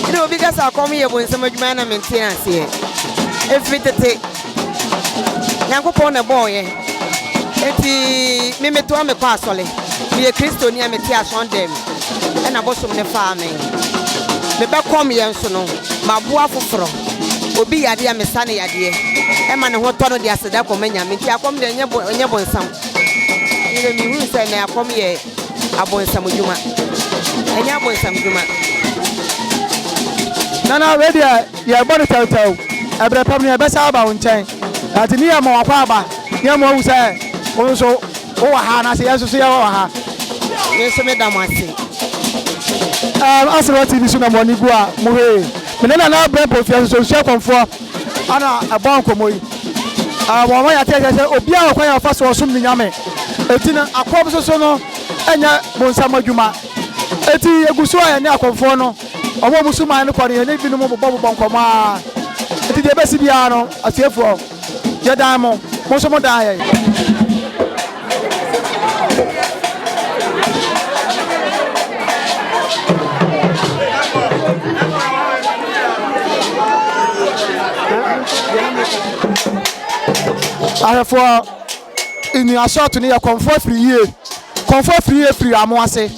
ine obi ka sa akom ye bonsam adwuma na maintenance ye efitete Nyankopɔn na boye eti me meto me kwa asole me Kristoni a meti asondem e na bosom ne fa me be kom ye nso no maboa foforo obi yade a mesane yade e ma ne ho tɔ no de aseda kɔ manya me ti akom de nye bonsam ine mi hu sɛ na akom ye abonsam dwuma enya abonsam dwuma nana we dia ye bɔne tawtaw ebre pam ne be sa aba wo nkyɛn ati ni ya ma wakɔ aba ni ya ma wu sɛ wo so wo wa ha na sɛ yeso so ya wa ha me so me damase asero TV so na mo ni gu a mo he me nana Blampomfi Asonsia Akomfoɔ ana abon komo yi mo ya te sɛ obi a okwan ya fa so som ni nyame eti na akom so no enya bonsam adwuma eti eguso a ne Akomfoɔ no omo musuman no kɔne ne bi no mo bobɔ nkɔmɔ a eti de besi bia no atiefo ye dan mo so mo dan ye Arefo ini asort ni Akomfoɔ free amo ase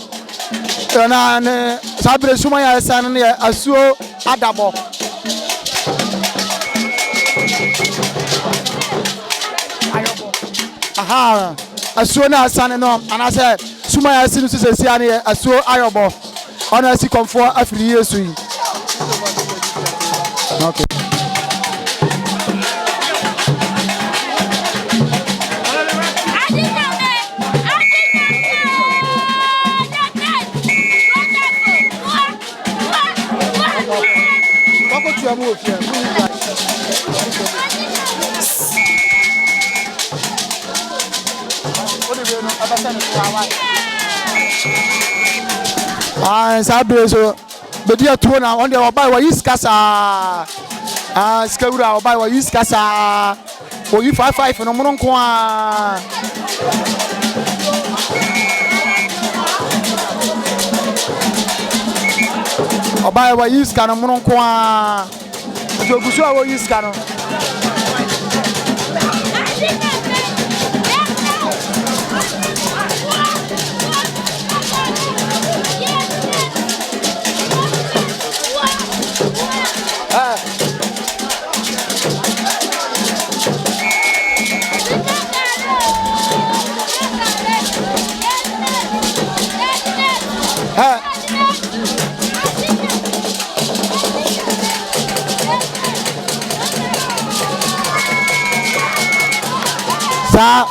na ne sabre suma ya san ne asuo adabo aha asuo na san no anase suma ya sinu sisia ne asuo ayobo ona si Akomfoɔ afiri Yesu yi okay sabre so bedi atuo na on dey obai wa yiskasa skawura obai wa yiskasa o yi 55 no mo nko a obai wa yiska no mo nko a joguso a wa yiska no sa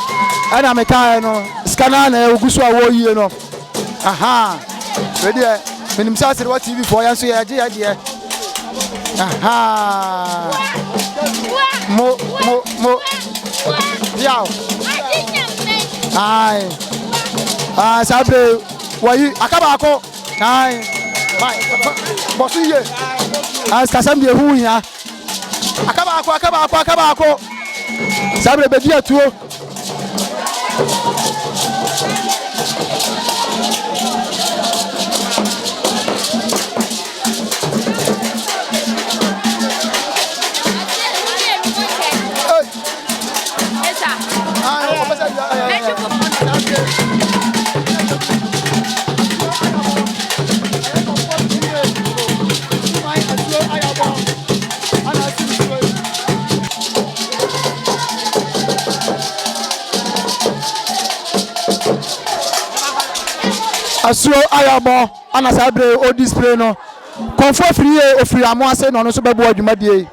ana meka no scanner na oguso a wo yie no aha we de menim sa sere wa TV for yan so ya je ya de aha mo yao ai sabre wayi akaba ako ai mai bosu ye kasam de hu ya akaba ako sabre bedi atuo asuo ayabo ana sabre o display no konfo free ofiri amo ase no so bebo adwumadie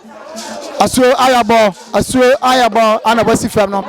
asuo ayabo ana basi fam no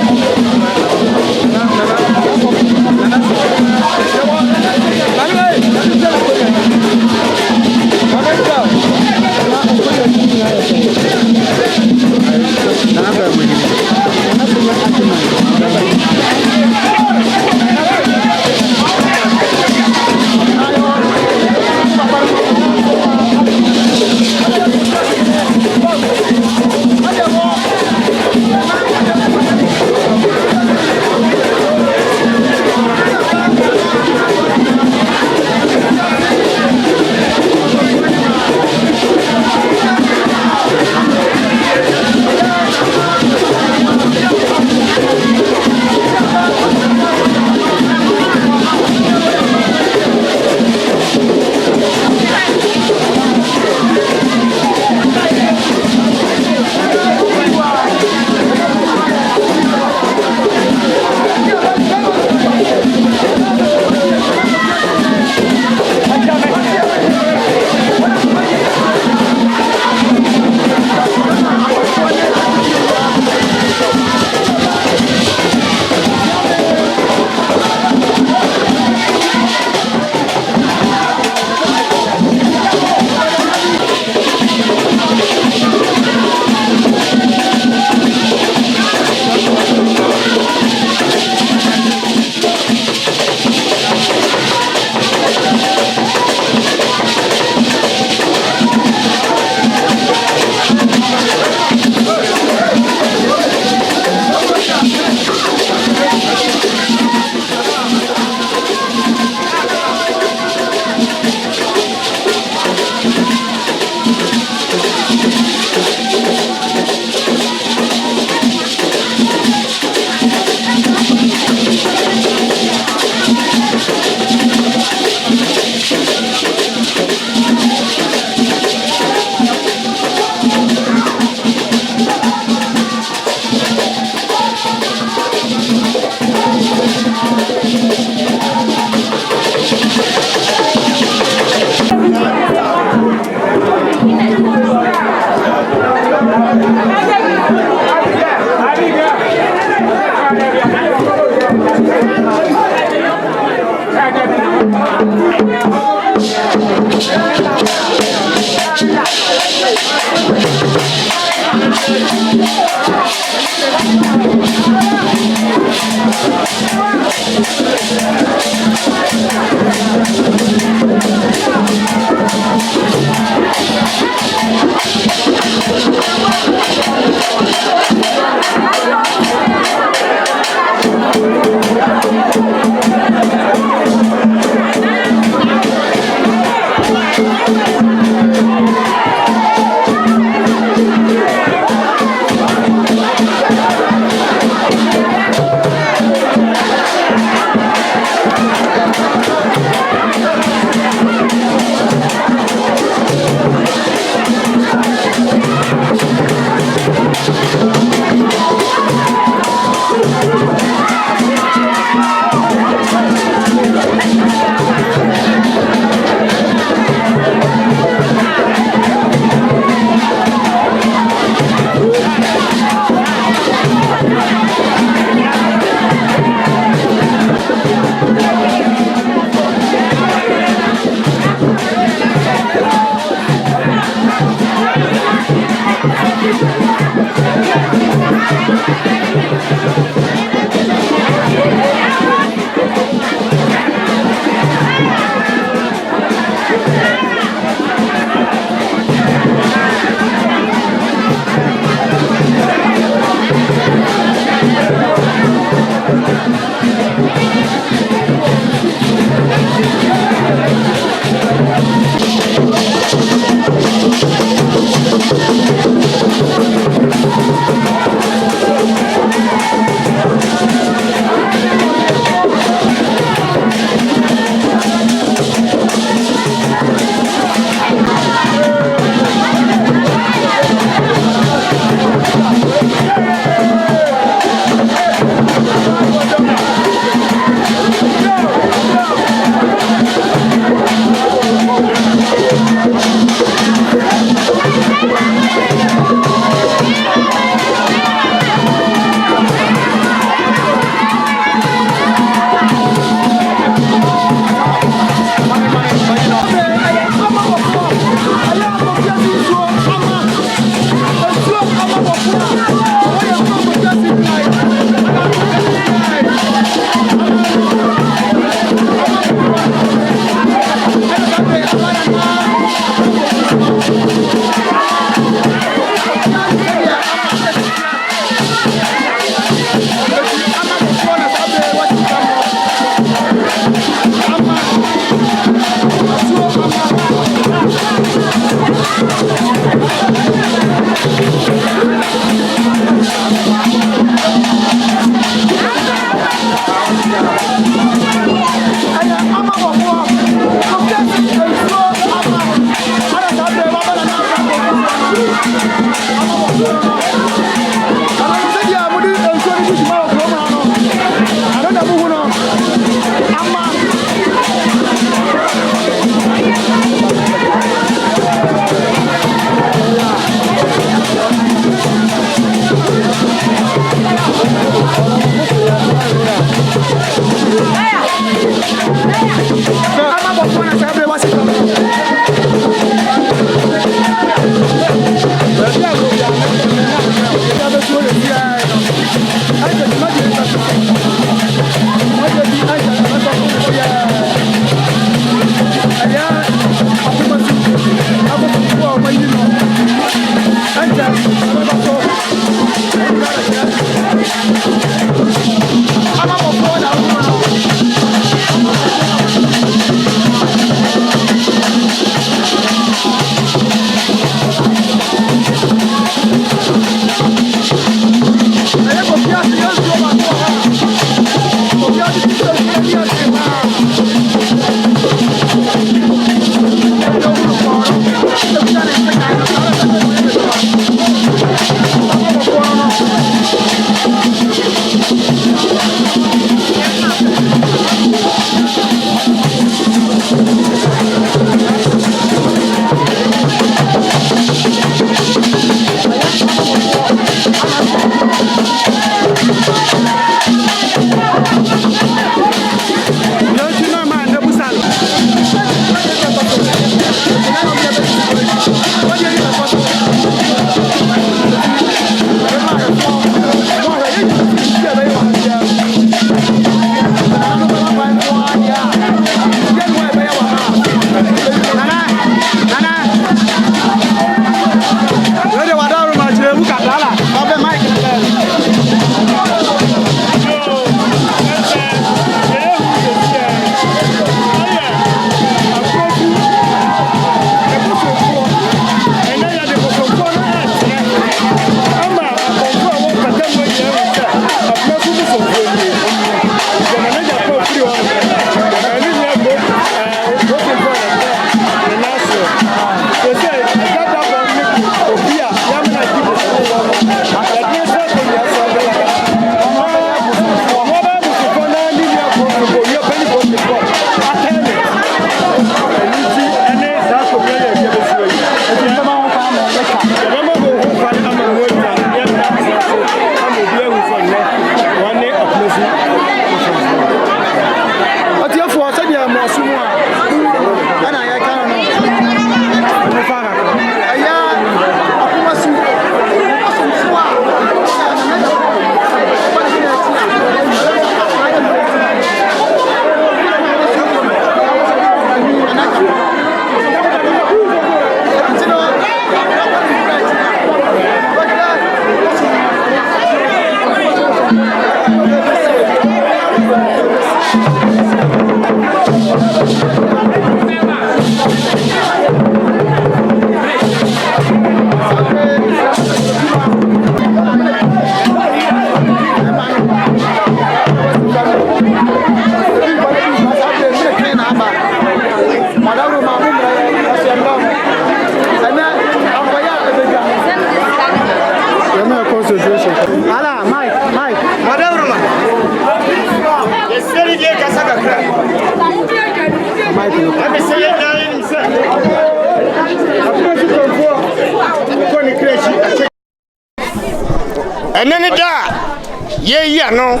no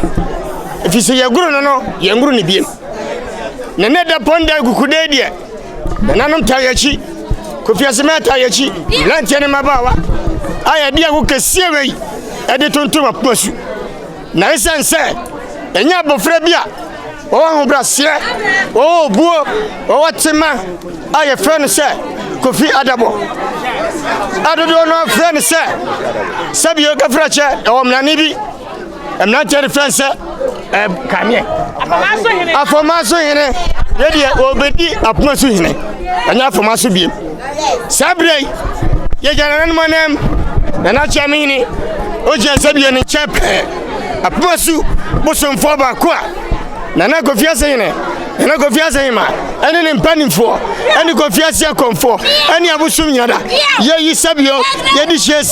if you yaguru no yanguru ni biem na ne da ponda Wokudɛɛ de Nananom tayachi Kofiase tayachi lantia ne mabawa aya dia ko kɛseɛ wei ɛde tontom aposu na esense enya bofra bia o hobraseɛ o buo o tema aya frɛ no sɛ Kofi Adabo adodo no frɛ no sɛ sabio kafra kyɛ o mnane bi emnante de frɛ sɛ kamie afomaso hene yedi obedi aposu hene anya afomaso biem sabrei ye jananan manem na chamini o je sabio ne chepe aposu bosomfo ba ko a Nana Kofiase hene Nana Kofiase hima ene ne mpanimfo ene Kofiase Akomfoɔ ene abusum nyada ye yi sabio ye di hye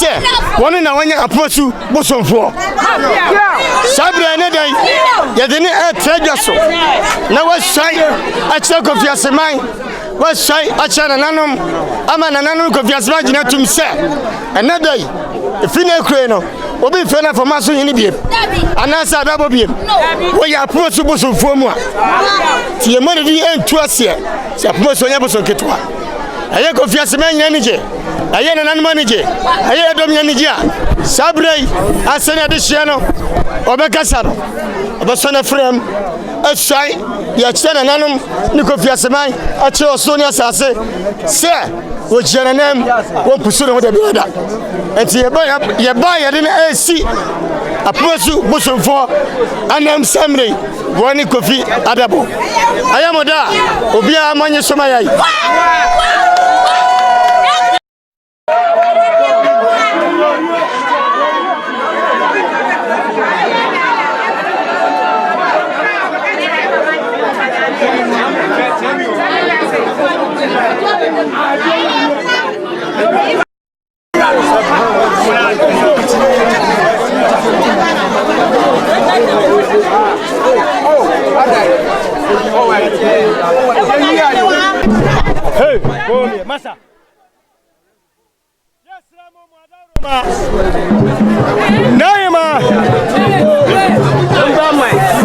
woni na wanya aposu bosomfo sabre ne dai ye de ne etrejaso na wasai a che Kofiase man wasai a che Nananom ama Nananom Kofiase man gina tum se ene dai efine kure no obi fe na formaso hini biem anasa Adabo biem wo ya aposu bosomfo mu a tie mo de entu ase se aposu nya bosom ketwa aye Kofiase man nya nije aye Nananom nije aye Adom nya nije a sabrei asene de hye no obekasa no obesona frem asai ya che Nananom ni Kofiase man a che oso ni asase se wo jenanem wo pusu no de biada enti ye ba ye de na esi aposu bosomfo anam samre woni Kofi Adabo ayamoda obia manye soma yai Hey, boy, masa. Yes, Naima.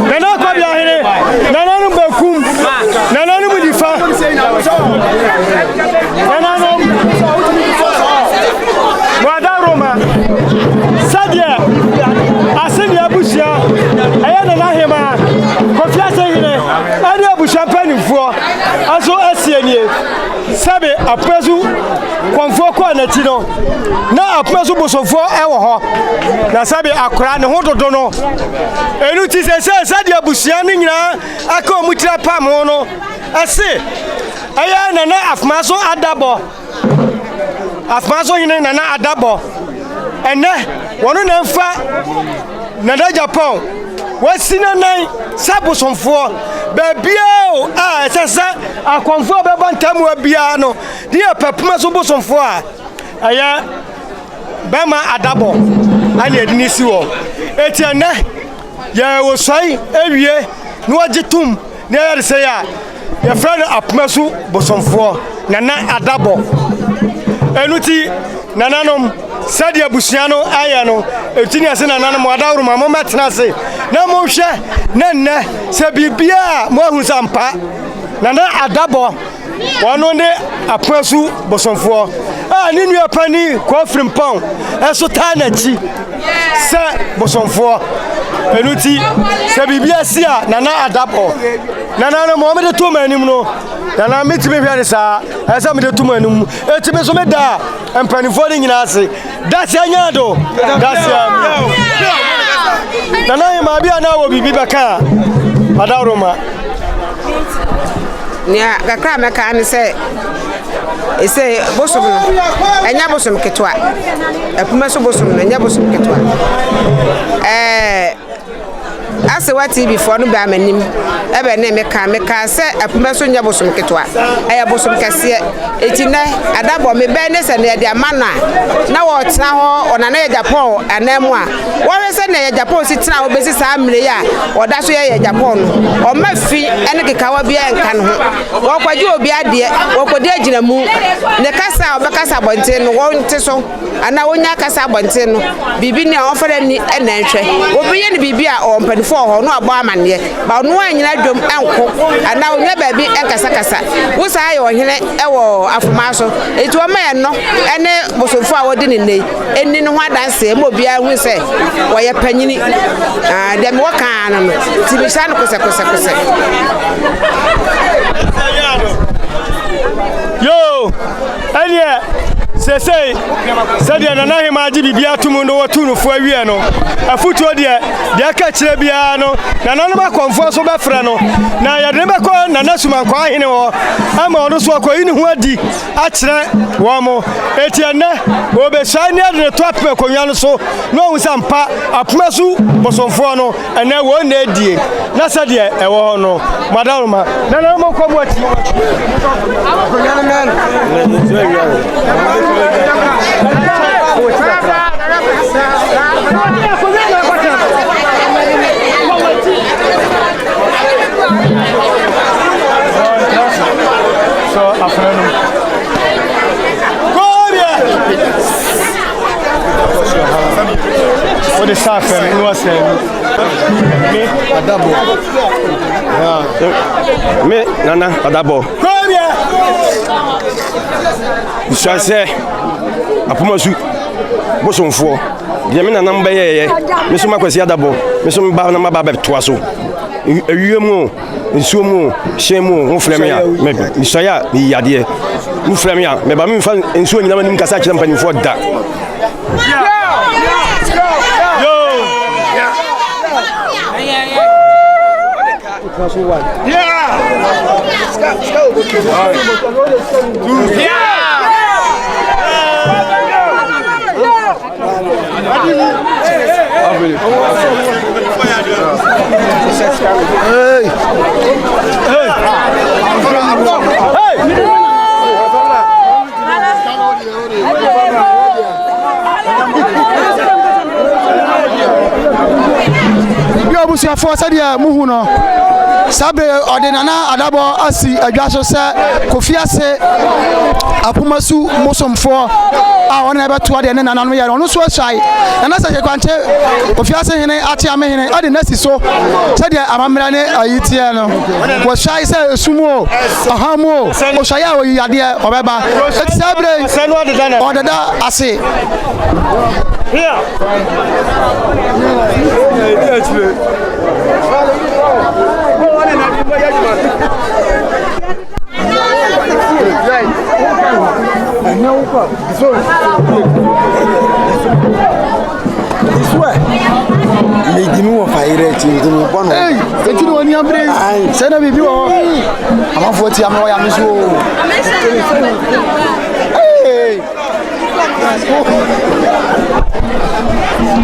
Nana Kofiase, Nananom Bekum, Nananom Difa. Nananom Wadaroma. Sadia. Asinya Busia. Ayana Nahima. Kofiase hine. Ade Busia panimfo. Aso asienie. Sabe apresu konfo ko na ti no na apresu bosofo ewo ho na sabe akora ne ho dodo no enu ti se sade abusia no nyina aka omutira pam no ase aya na afmaso Adabo hine na Adabo ene wono na mfa na da Japan wasina nan sabosomfo babia a sesa Akomfoɔ beba ntamu abia no de apapuma so bosomfo a aya bema Adabo ani edini si wo etiane ya wosai ewie no agitum ne ya se ya ya frana apuma so bosomfo Nana Adabo enuti Nananom sadia busiano aya no etini ase Nananom Adaroma mo metena se na mo hwe nenne se bibia mo hu sampa Nana Adabo wono ne apasu bosomfo ni nua pani ko frimpon eso ta na chi se bosomfo enuti se bibia si a Nana Adabo Nananom mo me de to manim no Nana mitime hware sa esa me de to manim etime so me da empanifo ni nyina ase dasi anya do dasi Nana ma bia na wo bibi baka Adaroma nya kakra meka ne se ese bosom no enya bosom ketwa apuma so bosom no enya bosom ketwa ase wa TV for no ba manim ebe na meka se apoma so nya bosom ketwa eye bosom kase eti na adabo me be ne se na de amana na wo tena ho ona na Japan anemu a wo se na Japan si tena obesi sa amre ya oda so ye Japan no o ma fi ene kekawa bia enka no ho wo kwaje obi ade wo kodi agina mu ne kasa obekasa bonte no wo nte so ana wonya kasa bonte no bibi ne ofere ni enanhwe obi ye ne bibi a o mpanifo ho no abo amane ba no anyina dwom enko ana onya baabi enkasa kasa wo sa aye ohene ewo afoma so eti o ma no ene bosofo a wodi ne nei eni no ho adanse mo bia hu se wo ye panyini dem wo kan no ti bi sa no kose yo anya sesei sadia na nahi maji bibia tumu no watunu fo awie no afutuo de aka kire bia no Nananom Akomfoɔ so bɛfrɛ no na yɛde bɛkɔ nanasuma kwa ahene ho ama ɔno so akɔyi ne ho adi akyerɛ wɔ mo etienne obesai ne de to apɛ konwa no so no hu sampa apoma su bosomfoɔ no ene wo na edie na sadia ɛwɔ ho no madaloma Nananom kɔbo ati konwa no men so afrano what is happening no was me adabo me nana adabo so say apoma su bosomfo de me nanam beyeye me so makwasi adabo me so ba na maba betoa so ewiemu nsuomu shemu ho fremia me isoya ni yade mu fremia me ba me fa nsuo nyina manim kasa kire mpanimfo da Busia for sadia muhu no sabe ordinana adabo asi adwaso se Kofiase apomasu mosomfo a wona beto de ne nananom ye no so ahai na sa kwante Kofiase hene ate ame hene ade nasi so sadia amamra ne ayitie no wo hai se esumu ahamu o haya o yade obeba sabre odeda ase here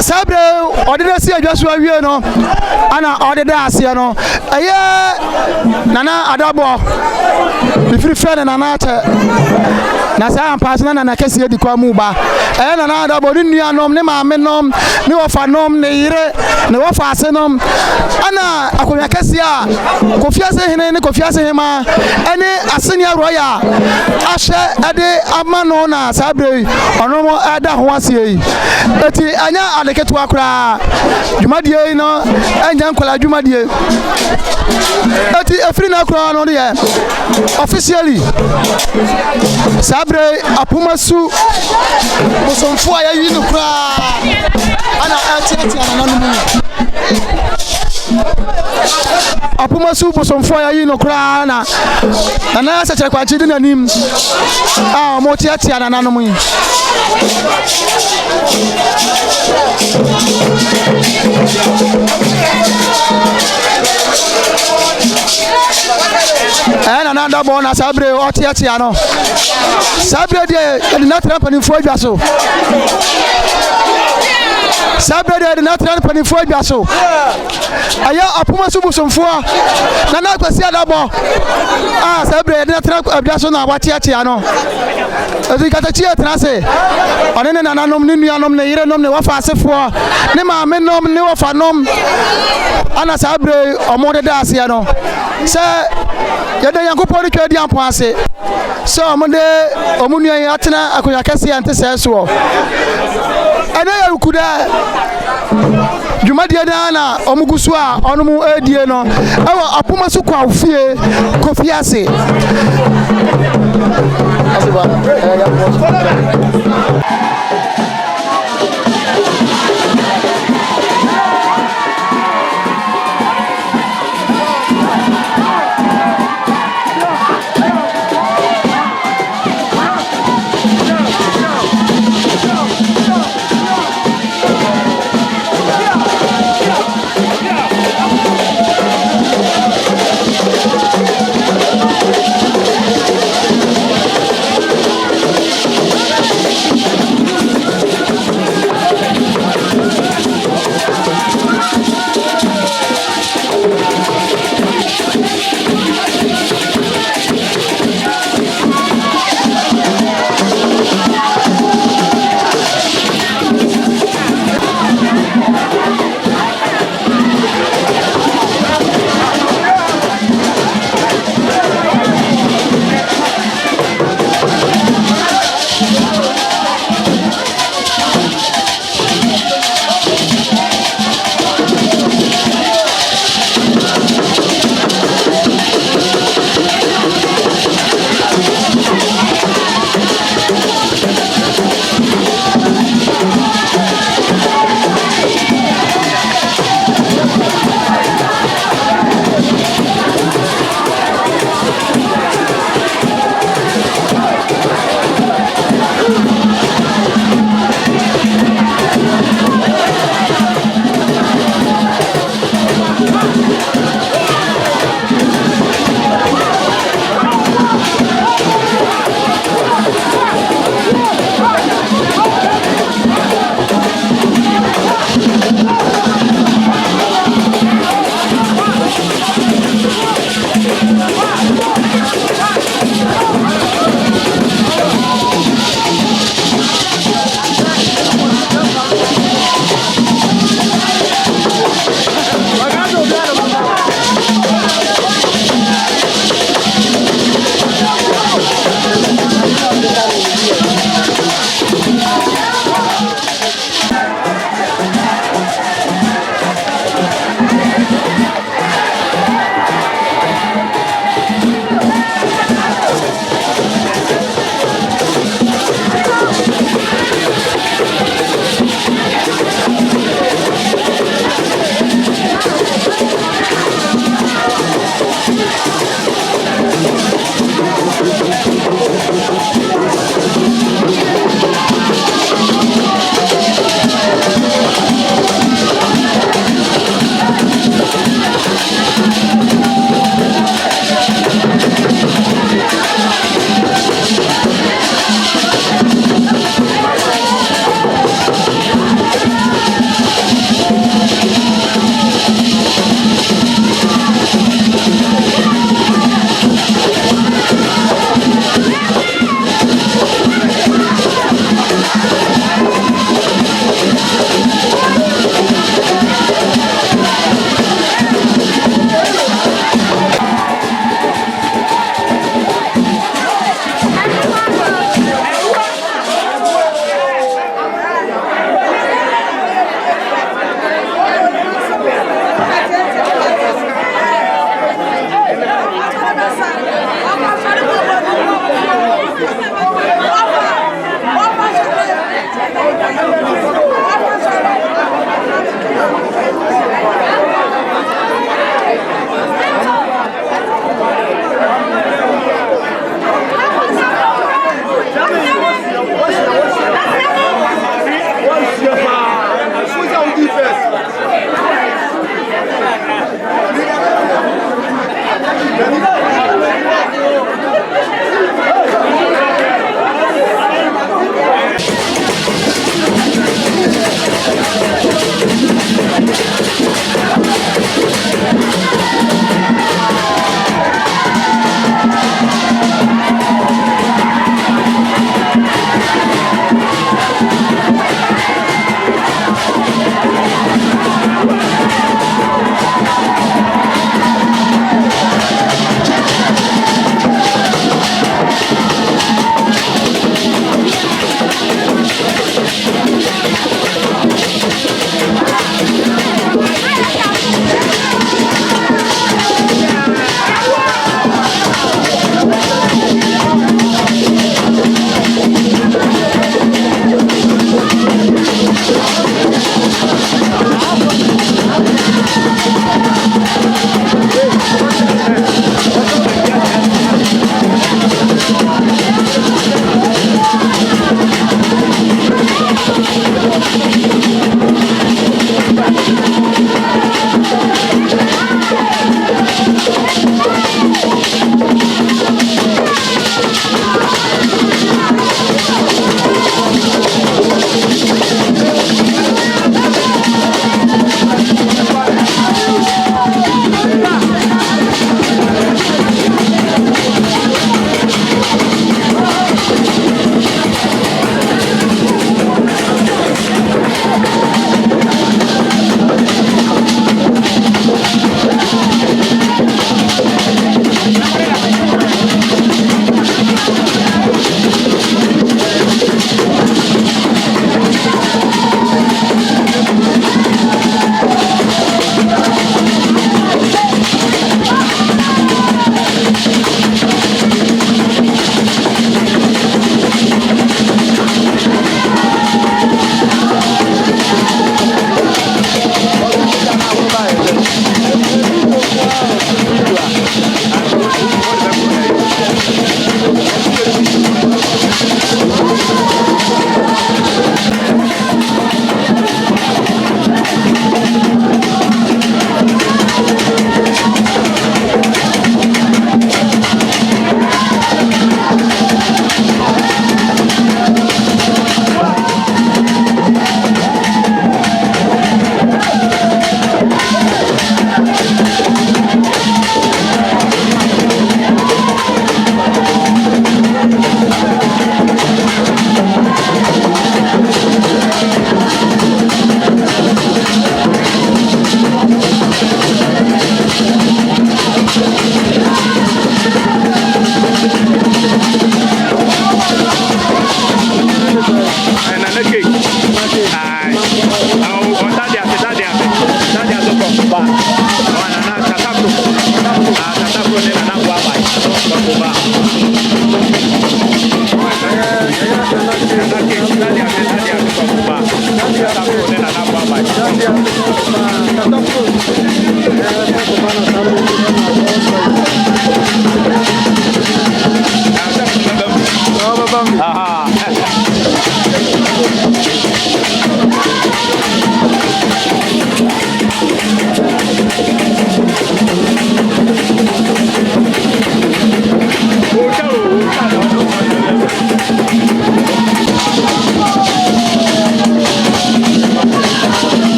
sabre odeda si adwaso awie no ana odeda ase no eye nana adabo bifiri fene nana ate na sa ampas na nana kesi edi kwa mu ba nana adabo ni nuanom ne maame nom ne wofa nom ne yire ne wofa ase nom ana akonya kesi a Kofiase hene ne Kofiase hema ene aseni aroya ahye ede amano na sabre onomo ada ho ase yi eti anya adeketu akura dwumadie no anya nkola dwumadie eti efiri na akura no de officially sabre apomasu musomfo ayi no kura ana ati anananom apomasu musomfo ayi no kura na na sa chere kwachi di nanim mo ati anananom yi nana adabo na sabre otiati ano sabre de na trampa ni fo adwaso Sabre de natural panifo dwa so aya apoma so busomfo na na kwasi adabo sabre de natural dwa so na wate ache ano ezu kata chi etrase one ne nananom ne nuanom ne yerenom ne wafa asefo ne ma menom ne wafa nom ana sabre omode da ase ano se yede yankopɔ de twadi ampo ase se omode omunuan atena akonya kase ante se so ene ya Wokudɛɛ Jumadie na omugusu a onumu edie no ewo apoma so kwa ofie Kofiase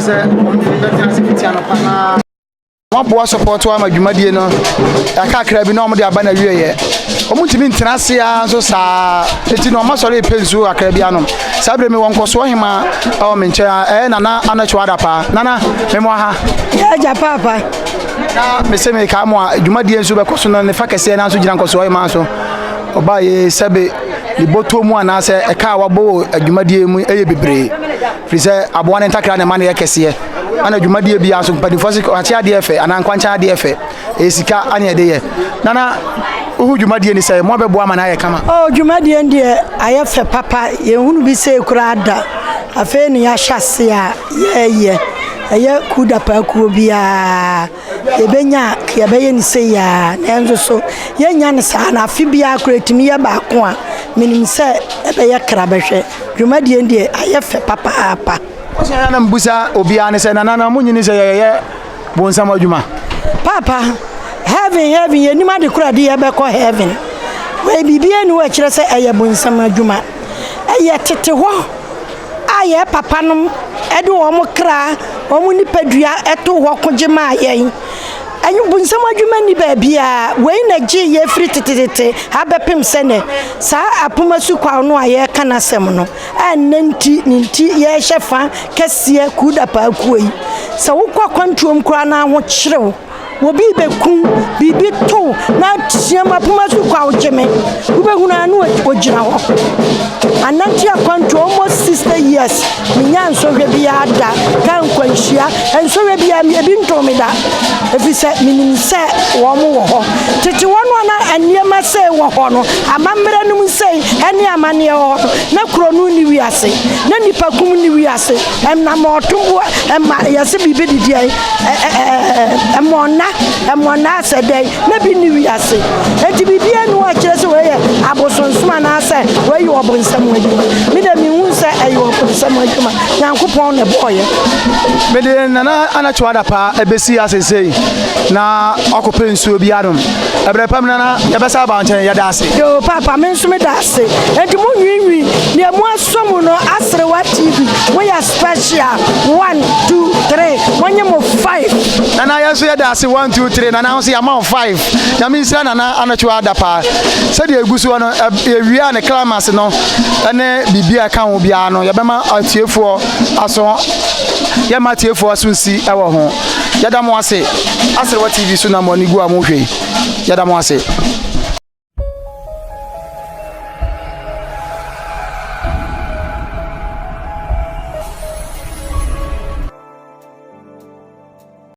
Saya Maboa support wa madwumadie no akakra bi na omde aba na wieye omutimi ntenase ya so saa eti no masore pensu akra bi anom sabre me wonkoso hima o menche nana anacho adapa nana memo ha ya ja papa na mese me ka mo adwumadie nso be koso no ne fa kese na so gina nkoso hima so oba ye sabe liboto mu anase eka wabo adwumadie mu eye bebre frise aboa ne ntakra ne ma ne kese ana dwumadie bia so mpadifo se achi ade efe ana nkwancha ade efe esika ane ede ye nana uhu dwumadie ni say mo beboa ma na ye kama dwumadie ndie ayefe papa ye hunu bi se kura ada afe ni ya hyase a ye eye kuda pa kuo bia ebenya ke beye ni se ya enzo so ye nya ne sa na afi bia kuretimi ye ba ko a minim se ebeye kra behwe dwumadie ndie ayefe papa apa Osia na mbusa obia ne se nana munyini se ye bonsam adwuma papa heaven ye ni ma de kura de ye be ko heaven we bibie ni wa kire se eye bonsam adwuma eye tete ho aye papa nom ede wo mo kra wo mo nipadua eto ho kogema aye anyu bonsam adwuma ni ba bia we na gi ye free tete abepem se ne sa apoma su kwa no aye kana sem no ananti ninti ye hyefa kese kuda pa kuoi sa wo kwa kwantuom kra na ho kyerew wobi bekun bibi to na tiama apoma su kwa ogeme wo behuna no ogina ho ananti akwantu almost 60 years minya nsohwe bia ada kan kwanhia nsohwe bia ebi ntomida efise minim se wo mo wo ho tete wono na aniema se wo ho no amamre num se ene amane ho na kronu ni wiase na nipa kum ni wiase emna motumbo emma yase bibi didi emona se dai na bi ni wiase eti bibi enu a kire se we abosonsuma na se we yo obonsam adwuma me da mi hu se ayo obonsam adwuma nyankopon ne boye me de nana anacho adapa ebesi asesei na okope nsuo bi adom ebre pam nana yebesa ba nchen ya dase yo papa me nso me dase enti mo nwinwi ne mo asomu no Asrewa TV we ya special 1 2 3 monye mo 5 nana yeso ya dase 1 2 3 nana ho se ya ma 5 na me nsira nana anacho adapa se de egusu no ewia ne clamas no ene bibia kan wo bia no yebema atiefo aso ya matiefo asunsi ewo ho yada mo ase Asrewa TV so na mo ni gu amohwe yada mo ase